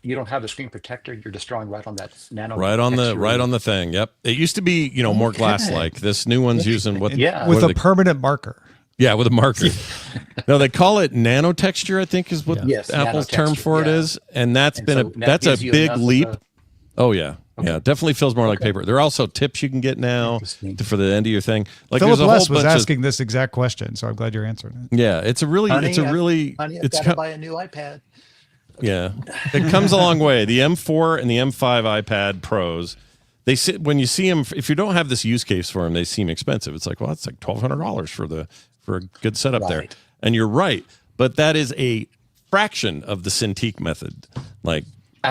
you don't have the screen protector? You're just drawing right on that nano. Right on the thing. Yep. It used to be more glass-like. This new one's using with a permanent marker. Yeah, with a marker. No, they call it nano texture, I think is what Apple's term for it is. And that's a big leap. Oh yeah. Okay. Yeah, definitely feels more like paper. There are also tips you can get now for the end of your thing. Like Philip Less was asking this exact question, so I'm glad you're answering it. Yeah, I've got to buy a new iPad. Yeah, it comes a long way. The M4 and the M5 iPad Pros, when you see them, if you don't have this use case for them, they seem expensive. It's like, well, it's like $1,200 for a good setup there. And you're right, but that is a fraction of the Cintiq method. Like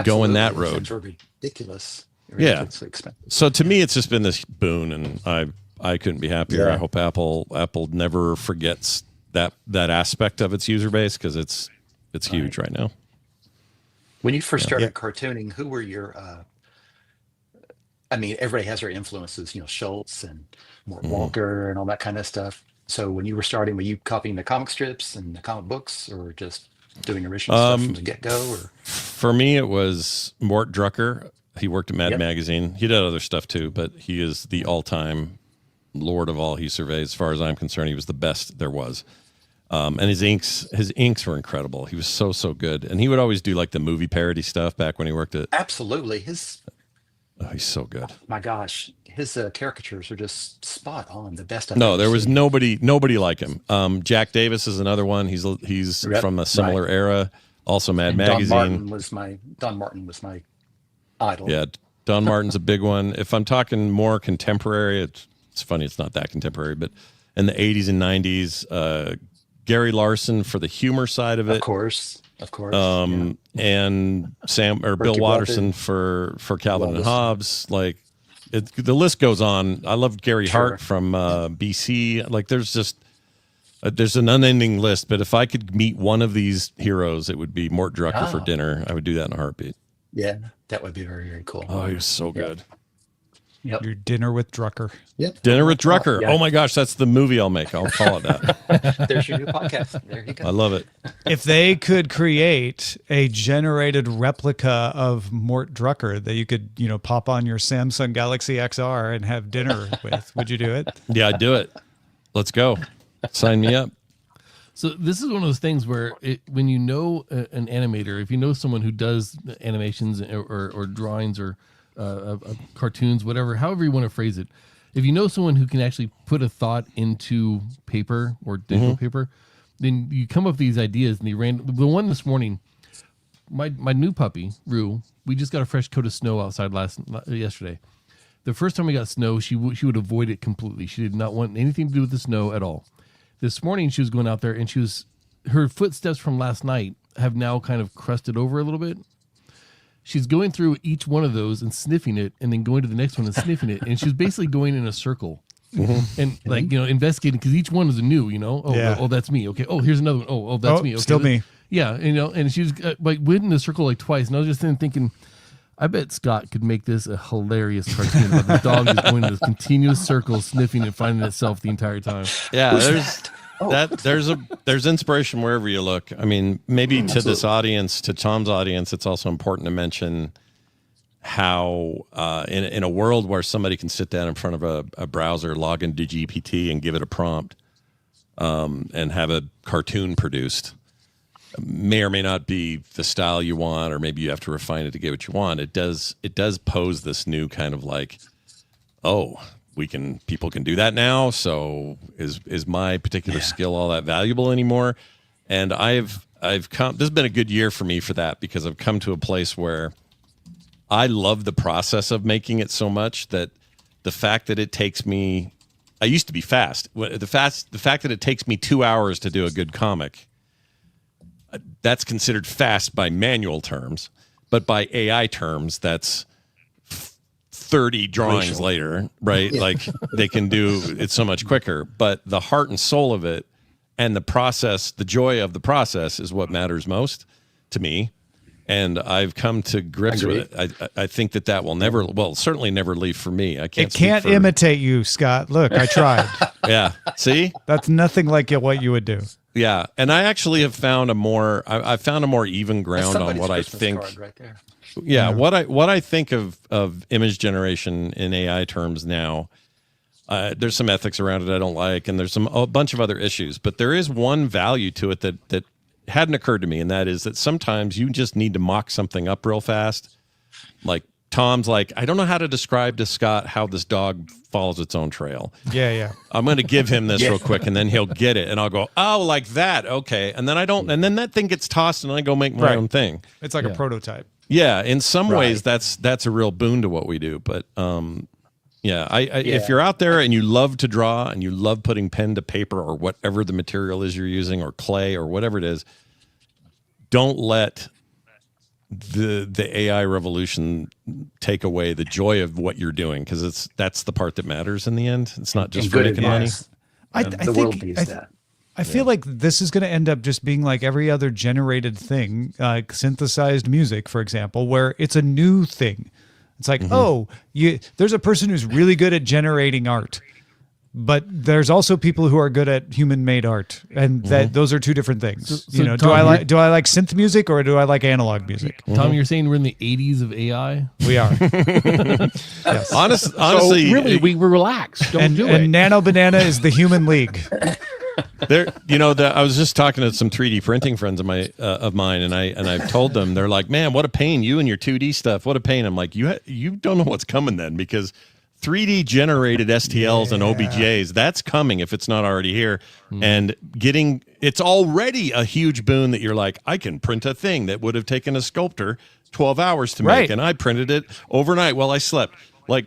going that road. It's ridiculous. Expensive. So to me, it's just been this boon, and I couldn't be happier. I hope Apple never forgets that aspect of its user base, because it's huge right now. When you first started cartooning, who were your? Everybody has their influences, Schultz and Mort Walker and all that kind of stuff. So when you were starting, were you copying the comic strips and the comic books, or just doing original stuff from the get-go? Or for me, it was Mort Drucker. He worked at Mad Magazine. He did other stuff too, but he is the all-time lord of all he surveys. As far as I'm concerned, he was the best there was. And his inks were incredible. He was so good. And he would always do like the movie parody stuff back when he worked at. Absolutely. He's so good. My gosh. his caricatures are just spot on. The best I've No, ever there was seen. nobody like him. Jack Davis is another one. He's Yep, from a similar right. era. Also, Mad And Magazine. Don Martin was my idol. Yeah, Don Martin's a big one. If I'm talking more contemporary, it's funny it's not that contemporary, but in the 80s and 90s, Gary Larson for the humor side of it. Of course. And Bill Berkey Watterson for Calvin and Hobbes. Like the list goes on. I love Gary Hart from BC. Like there's an unending list. But if I could meet one of these heroes, it would be Mort Drucker for dinner. I would do that in a heartbeat. Yeah, that would be very, very cool. Oh, he was so good. Yep. Your dinner with Drucker. Yep. Dinner with Drucker. Yeah. Oh my gosh, that's the movie I'll make. I'll call it that. There's your new podcast. There you go. I love it. If they could create a generated replica of Mort Drucker that you could, pop on your Samsung Galaxy XR and have dinner with, would you do it? Yeah, I'd do it. Let's go. Sign me up. So this is one of those things where when you know an animator, if you know someone who does animations or drawings or cartoons, whatever, however you want to phrase it, if you know someone who can actually put a thought into paper or digital paper, then you come up with these ideas. And the one this morning, my new puppy Rue, we just got a fresh coat of snow outside yesterday. The first time we got snow, she would avoid it completely. She did not want anything to do with the snow at all. This morning she was going out there and her footsteps from last night have now kind of crusted over a little bit. She's going through each one of those and sniffing it and then going to the next one and sniffing it. And she's basically going in a circle and investigating because each one is a new, oh, that's me. Okay. Oh, here's another one. Oh, that's me. Okay. Still me. Yeah. And she was went in the circle like twice. And I was just thinking, I bet Scott could make this a hilarious cartoon. But the dog is going in this continuous circle, sniffing and finding itself the entire time. Yeah, there's inspiration wherever you look. I mean, maybe to this audience, to Tom's audience, it's also important to mention how in a world where somebody can sit down in front of a browser, log into GPT, and give it a prompt, and have a cartoon produced. May or may not be the style you want, or maybe you have to refine it to get what you want. It does pose this new kind of like, oh, people can do that now. So is my particular skill all that valuable anymore? And I've come. This has been a good year for me for that, because I've come to a place where I love the process of making it so much that the fact that it takes me, I used to be fast. The fact that it takes me 2 hours to do a good comic, that's considered fast by manual terms, but by AI terms, that's 30 drawings later, right? Yeah. Like they can do it so much quicker, but the heart and soul of it and the process, the joy of the process is what matters most to me. And I've come to grips with it. I think that will certainly never leave for me. I can't. It can't imitate you, Scott. Look, I tried. Yeah. See? That's nothing like what you would do. Yeah. And I actually have found I found a more even ground on what I think. Right there. Yeah. What I think of image generation in AI terms now, there's some ethics around it I don't like, and there's a bunch of other issues, but there is one value to it that hadn't occurred to me, and that is that sometimes you just need to mock something up real fast. Like Tom's like, I don't know how to describe to Scott how this dog follows its own trail. Yeah. I'm going to give him this real quick, and then he'll get it, and I'll go, oh, like that, okay. And then and then that thing gets tossed, and I go make my own thing. It's like a prototype. Yeah, in some ways, that's a real boon to what we do. But if you're out there and you love to draw and you love putting pen to paper or whatever the material is you're using, or clay or whatever it is, don't let the AI revolution take away the joy of what you're doing, because that's the part that matters in the end. It's not just for making money. The world needs that. I feel like this is going to end up just being like every other generated thing, like synthesized music, for example, where it's a new thing. It's like, there's a person who's really good at generating art, but there's also people who are good at human-made art, and that those are two different things. So Tom, do I like synth music or do I like analog music? Tom, you're saying we're in the 80s of AI? We are. Yes. Honestly, so really, we relax. Don't do it. And Nano Banana is the human league. I was just talking to some 3D printing friends of mine, and I've told them, they're like, man, what a pain, you and your 2D stuff, what a pain. I'm like, you don't know what's coming then, because 3D generated STLs and OBJs, that's coming if it's not already here. And it's already a huge boon that you're like, I can print a thing that would have taken a sculptor 12 hours to make, and I printed it overnight while I slept. Like,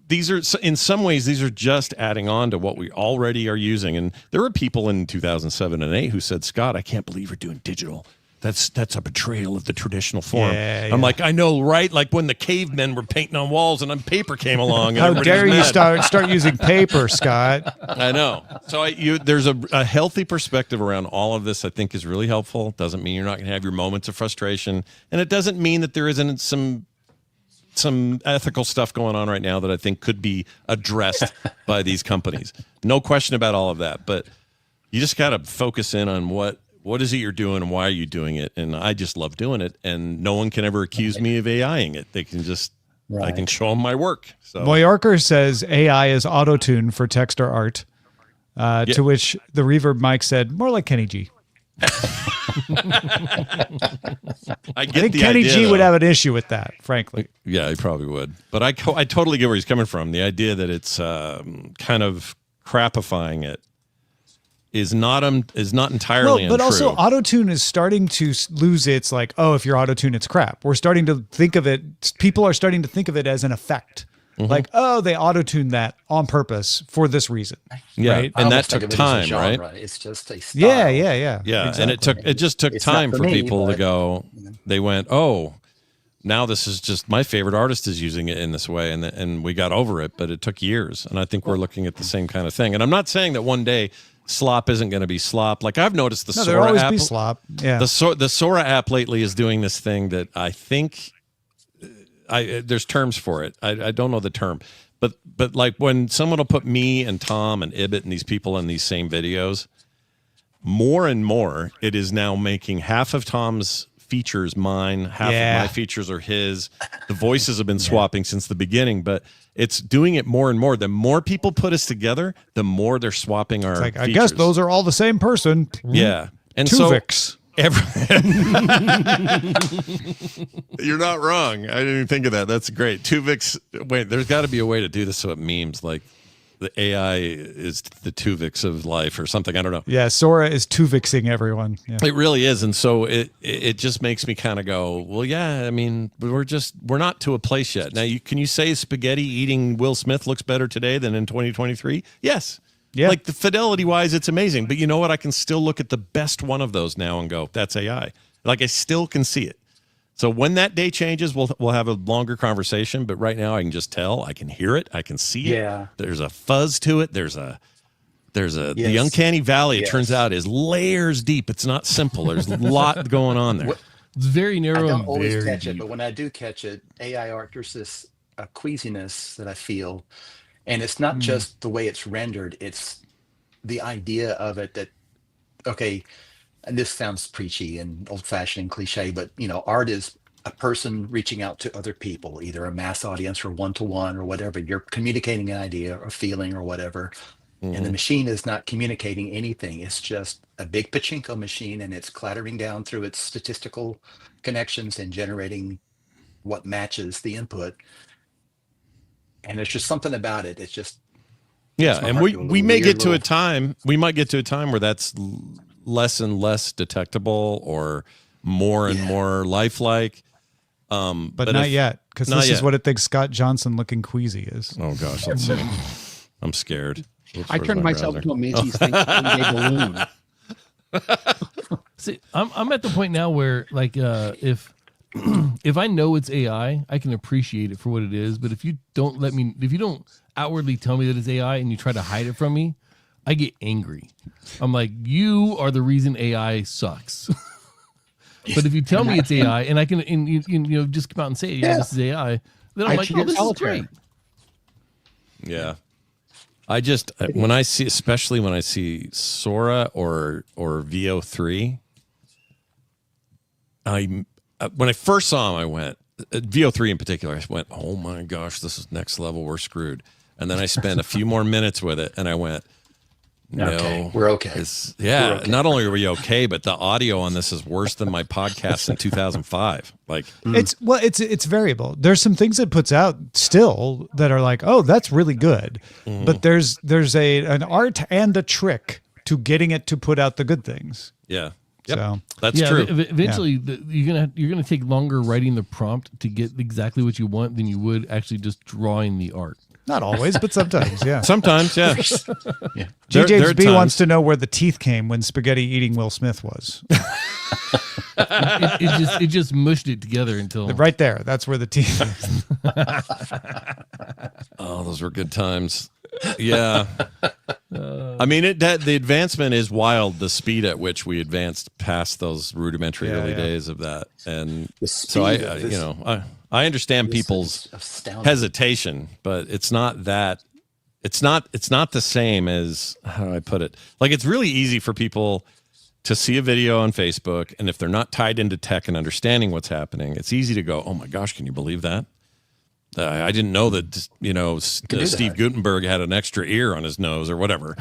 these are, in some ways, these are just adding on to what we already are using. And there were people in 2007 and 8 who said, Scott, I can't believe you're doing digital. That's a betrayal of the traditional form. I'm like, I know, right? Like when the cavemen were painting on walls and then paper came along. And how dare you start using paper, Scott? I know. So there's a healthy perspective around all of this. I think is really helpful. Doesn't mean you're not going to have your moments of frustration, and it doesn't mean that there isn't some ethical stuff going on right now that I think could be addressed by these companies. No question about all of that. But you just got to focus in on what is it you're doing and why are you doing it? And I just love doing it. And no one can ever accuse me of AIing it. They can just, I can show them my work. So Boyarker says AI is auto-tune for text or art, to which the Reverb Mike said, more like Kenny G. I think Kenny G would have an issue with that, frankly. Yeah, he probably would. But I totally get where he's coming from. The idea that it's kind of crapifying it is not entirely but untrue. Also auto-tune is starting to lose its like, oh, if you're auto-tune, it's crap. We're starting to think of it. People are starting to think of it as an effect. Like, oh, they auto-tuned that on purpose for this reason. Yeah, right? and that took time, right? It's just a style. Yeah. Exactly. And it just took time for people to go. They went, oh, now this is just my favorite artist is using it in this way, and we got over it. But it took years, and I think we're looking at the same kind of thing. And I'm not saying that one day slop isn't going to be slop. Like I've noticed the Sora always app. Be slop. Yeah. The Sora app lately is doing this thing that I think. There's terms for it. I don't know the term, but like when someone will put me and Tom and Ibbot and these people in these same videos, more and more it is now making half of Tom's features mine, half of my features are his. The voices have been swapping since the beginning, but it's doing it more and more. The more people put us together, the more they're swapping our features. I guess those are all the same person. Yeah. And Tuvix. You're not wrong. I didn't even think of that. That's great. Tuvix. Wait, there's got to be a way to do this so it memes like the AI is the Tuvix of life or something. I don't know. Yeah, Sora is Tuvixing everyone. Yeah. It really is, and so it just makes me kind of go, well, yeah. I mean, we're not to a place yet. Now, can you say spaghetti eating Will Smith looks better today than in 2023? Yes. Yeah. Like the fidelity wise, it's amazing. But you know what? I can still look at the best one of those now and go, that's AI. Like I still can see it. So when that day changes, we'll have a longer conversation. But right now I can just tell, I can hear it. I can see it. Yeah. There's a fuzz to it. The uncanny valley, it turns out, is layers deep. It's not simple. There's a lot going on there. It's very narrow. I don't always very catch deep. it, but when I do catch it, AI art, there's this queasiness that I feel. And it's not just the way it's rendered, it's the idea of it that, okay, and this sounds preachy and old-fashioned and cliche, but art is a person reaching out to other people, either a mass audience or one-to-one or whatever. You're communicating an idea or feeling or whatever. And the machine is not communicating anything. It's just a big pachinko machine, and it's clattering down through its statistical connections and generating what matches the input. And there's just something about it. It's just and we may get to a time. We might get to a time where that's less and less detectable, or more and more lifelike. But not yet, because this is what it thinks Scott Johnson looking queasy is. Oh gosh, let's see. I'm scared. I turned myself into a Macy's balloon. See, I'm at the point now where, like, if I know it's AI, I can appreciate it for what it is. But if you don't outwardly tell me that it's AI and you try to hide it from me, I get angry. I'm like, you are the reason AI sucks. But if you tell me it's AI and I can, you just come out and say, this is AI, then I'm like, oh, this is great. Yeah. I just, especially when I see Sora or VO3, when I first saw him, I went, VO3 in particular, I went, oh my gosh, this is next level, we're screwed. And then I spent a few more minutes with it, and I went, No, Okay, we're okay. Yeah, We're okay. not only are we okay, but the audio on this is worse than my podcast in 2005. Like, it's variable. There's some things it puts out still that are like, oh, that's really good, but there's an art and a trick to getting it to put out the good things. yeah, yep, So that's true. Eventually, you're gonna take longer writing the prompt to get exactly what you want than you would actually just drawing the art. not always, but sometimes, yeah. Sometimes, yeah. Yeah. James B times- wants to know where the teeth came when spaghetti eating Will Smith was. It just mushed it together until Right there. That's where the teeth is. Oh, those were good times. Yeah. I mean, the advancement is wild, the speed at which we advanced past those rudimentary early days of that. And The so I, speed of this- I understand this people's is astounding. hesitation, but it's not that, it's not the same as, how do I put it? Like, it's really easy for people to see a video on Facebook, and if they're not tied into tech and understanding what's happening, it's easy to go, oh my gosh, can you believe that? I didn't know that, Steve Gutenberg had an extra ear on his nose or whatever.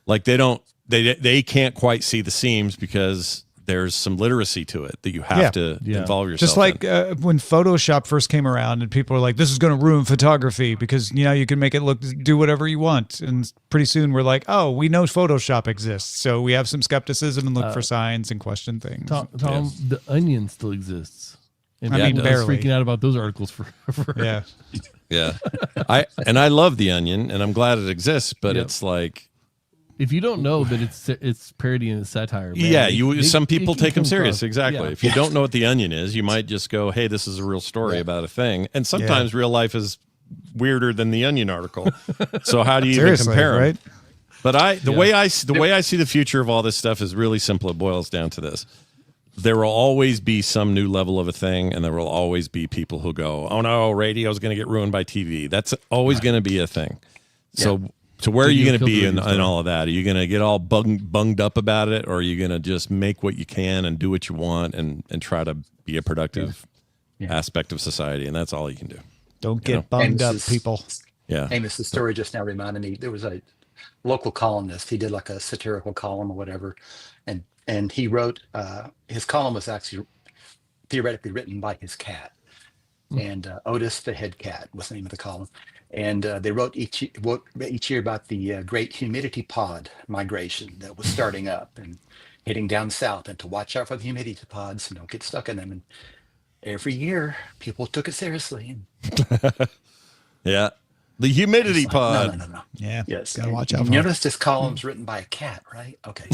Like, they can't quite see the seams because there's some literacy to it that you have to involve yourself Just like in. when Photoshop first came around and people were like, this is going to ruin photography because, you can make it do whatever you want. And pretty soon we're like, oh, we know Photoshop exists. So we have some skepticism and look for signs and question things. Tom, the Onion still exists. And I mean, people barely. are freaking out about those articles forever. Yeah. Yeah. I love The Onion, and I'm glad it exists, but Yep. it's like, If you don't know that it's parody and satire, man, yeah, some people can take them come serious. across. Exactly. Yeah. If you don't know what The Onion is, you might just go, hey, this is a real story about a thing. And sometimes real life is weirder than the Onion article. So how do you even Seriously, compare 'em? right? But the way I see the future of all this stuff is really simple. It boils down to this. There will always be some new level of a thing, and there will always be people who go, oh no, radio's going to get ruined by TV. That's always going to be a thing. So where are you going to be in all of that? Are you going to get all bunged up about it, or are you going to just make what you can and do what you want and try to be a productive aspect of society? And that's all you can do. Don't get bummed up, people. Yeah. Amos, the story just now reminded me, there was a local columnist. He did like a satirical column or whatever. And he wrote, his column was actually theoretically written by his cat. And Otis the head cat was the name of the column. And they wrote each year about the great humidity pod migration that was starting up and heading down south, and to watch out for the humidity pods and don't get stuck in them. And every year people took it seriously. And Yeah. The humidity like, pod. No. Yeah. Yes. Gotta And watch out you for it. noticed this column's written by a cat, right? Okay.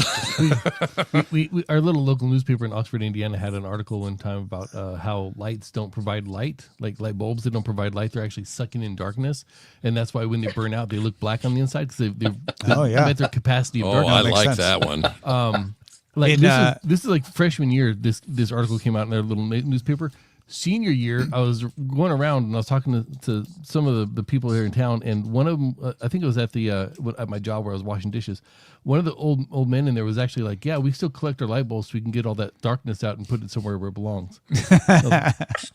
we our little local newspaper in Oxford, Indiana, had an article one time about how lights don't provide light, like light bulbs that don't provide light. They're actually sucking in darkness, and that's why when they burn out, they look black on the inside because they've met their capacity of Oh, darkness. I makes like sense. that one. Like In, this is like freshman year. This article came out in their little newspaper. Senior year, I was going around and I was talking to some of the people here in town, and one of them, I think it was at my job where I was washing dishes. One of the old men in there was actually like, "Yeah, we still collect our light bulbs so we can get all that darkness out and put it somewhere where it belongs."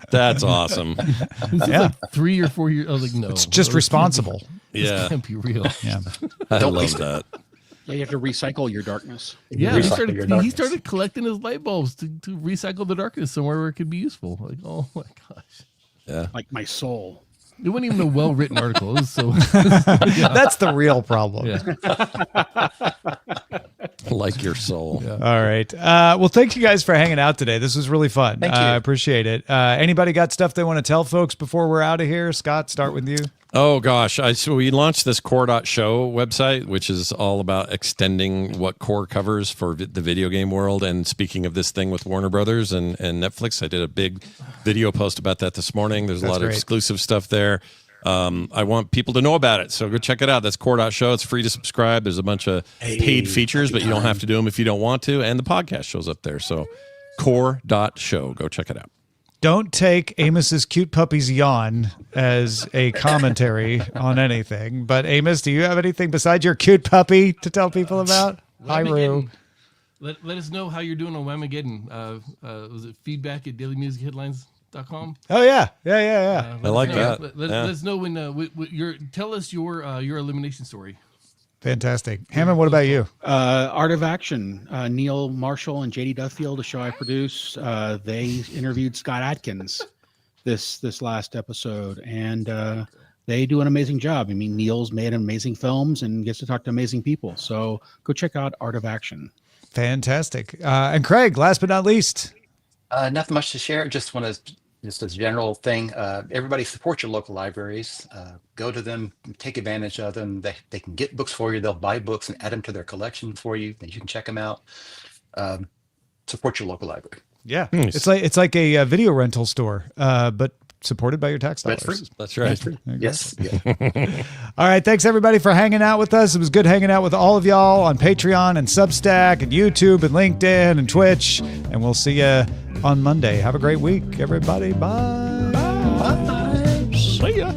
That's awesome. This is like 3 or 4 years. I was like, "No, It's just responsible. This Yeah. can't be real." Yeah. I Don't love waste it. that. Yeah, you have to recycle your darkness. Yeah, Recycle your darkness. he started collecting his light bulbs to recycle the darkness somewhere where it could be useful. Like, oh my gosh. Yeah. Like my soul. It wasn't even a well-written article. It was so That's the real problem. yeah. Like your soul. Yeah. All right. Well, thank you guys for hanging out today. This was really fun. Thank you. I appreciate it. Anybody got stuff they want to tell folks before we're out of here? Scott, start with you. Oh gosh, so we launched this core.show website, which is all about extending what core covers for the video game world. And speaking of this thing with Warner Brothers and Netflix, I did a big video post about that this morning. There's a lot of great. exclusive stuff there. I want people to know about it, so go check it out. That's core.show. It's free to subscribe. There's a bunch of paid features, but you don't have to do them if you don't want to. And the podcast shows up there. So core.show. Go check it out. Don't take Amos's cute puppy's yawn as a commentary on anything. But Amos, do you have anything besides your cute puppy to tell people about? Hi, Rue. Let us know how you're doing on Whamageddon. Was it feedback at dailymusicheadlines.com? Oh yeah. Yeah. I like Let us know. that. Let Yeah. us know when tell us your elimination story. Fantastic. Hammond, what about you? Art of Action. Neil Marshall and JD Duffield, a show I produce. They interviewed Scott Adkins this last episode, and they do an amazing job. I mean, Neil's made amazing films and gets to talk to amazing people. So go check out Art of Action. Fantastic. And Craig, last but not least. Nothing much to share. Just want to, just as a general thing, everybody support your local libraries. Go to them, take advantage of them. They can get books for you. They'll buy books and add them to their collection for you. You can check them out. Support your local library. Yeah, Nice. it's like a video rental store, but supported by your tax dollars. That's free. That's right. That's free. Yes. Yeah. All right, thanks everybody for hanging out with us. It was good hanging out with all of y'all on Patreon and Substack and YouTube and LinkedIn and Twitch. And we'll see you on Monday. Have a great week, everybody. Bye. See ya.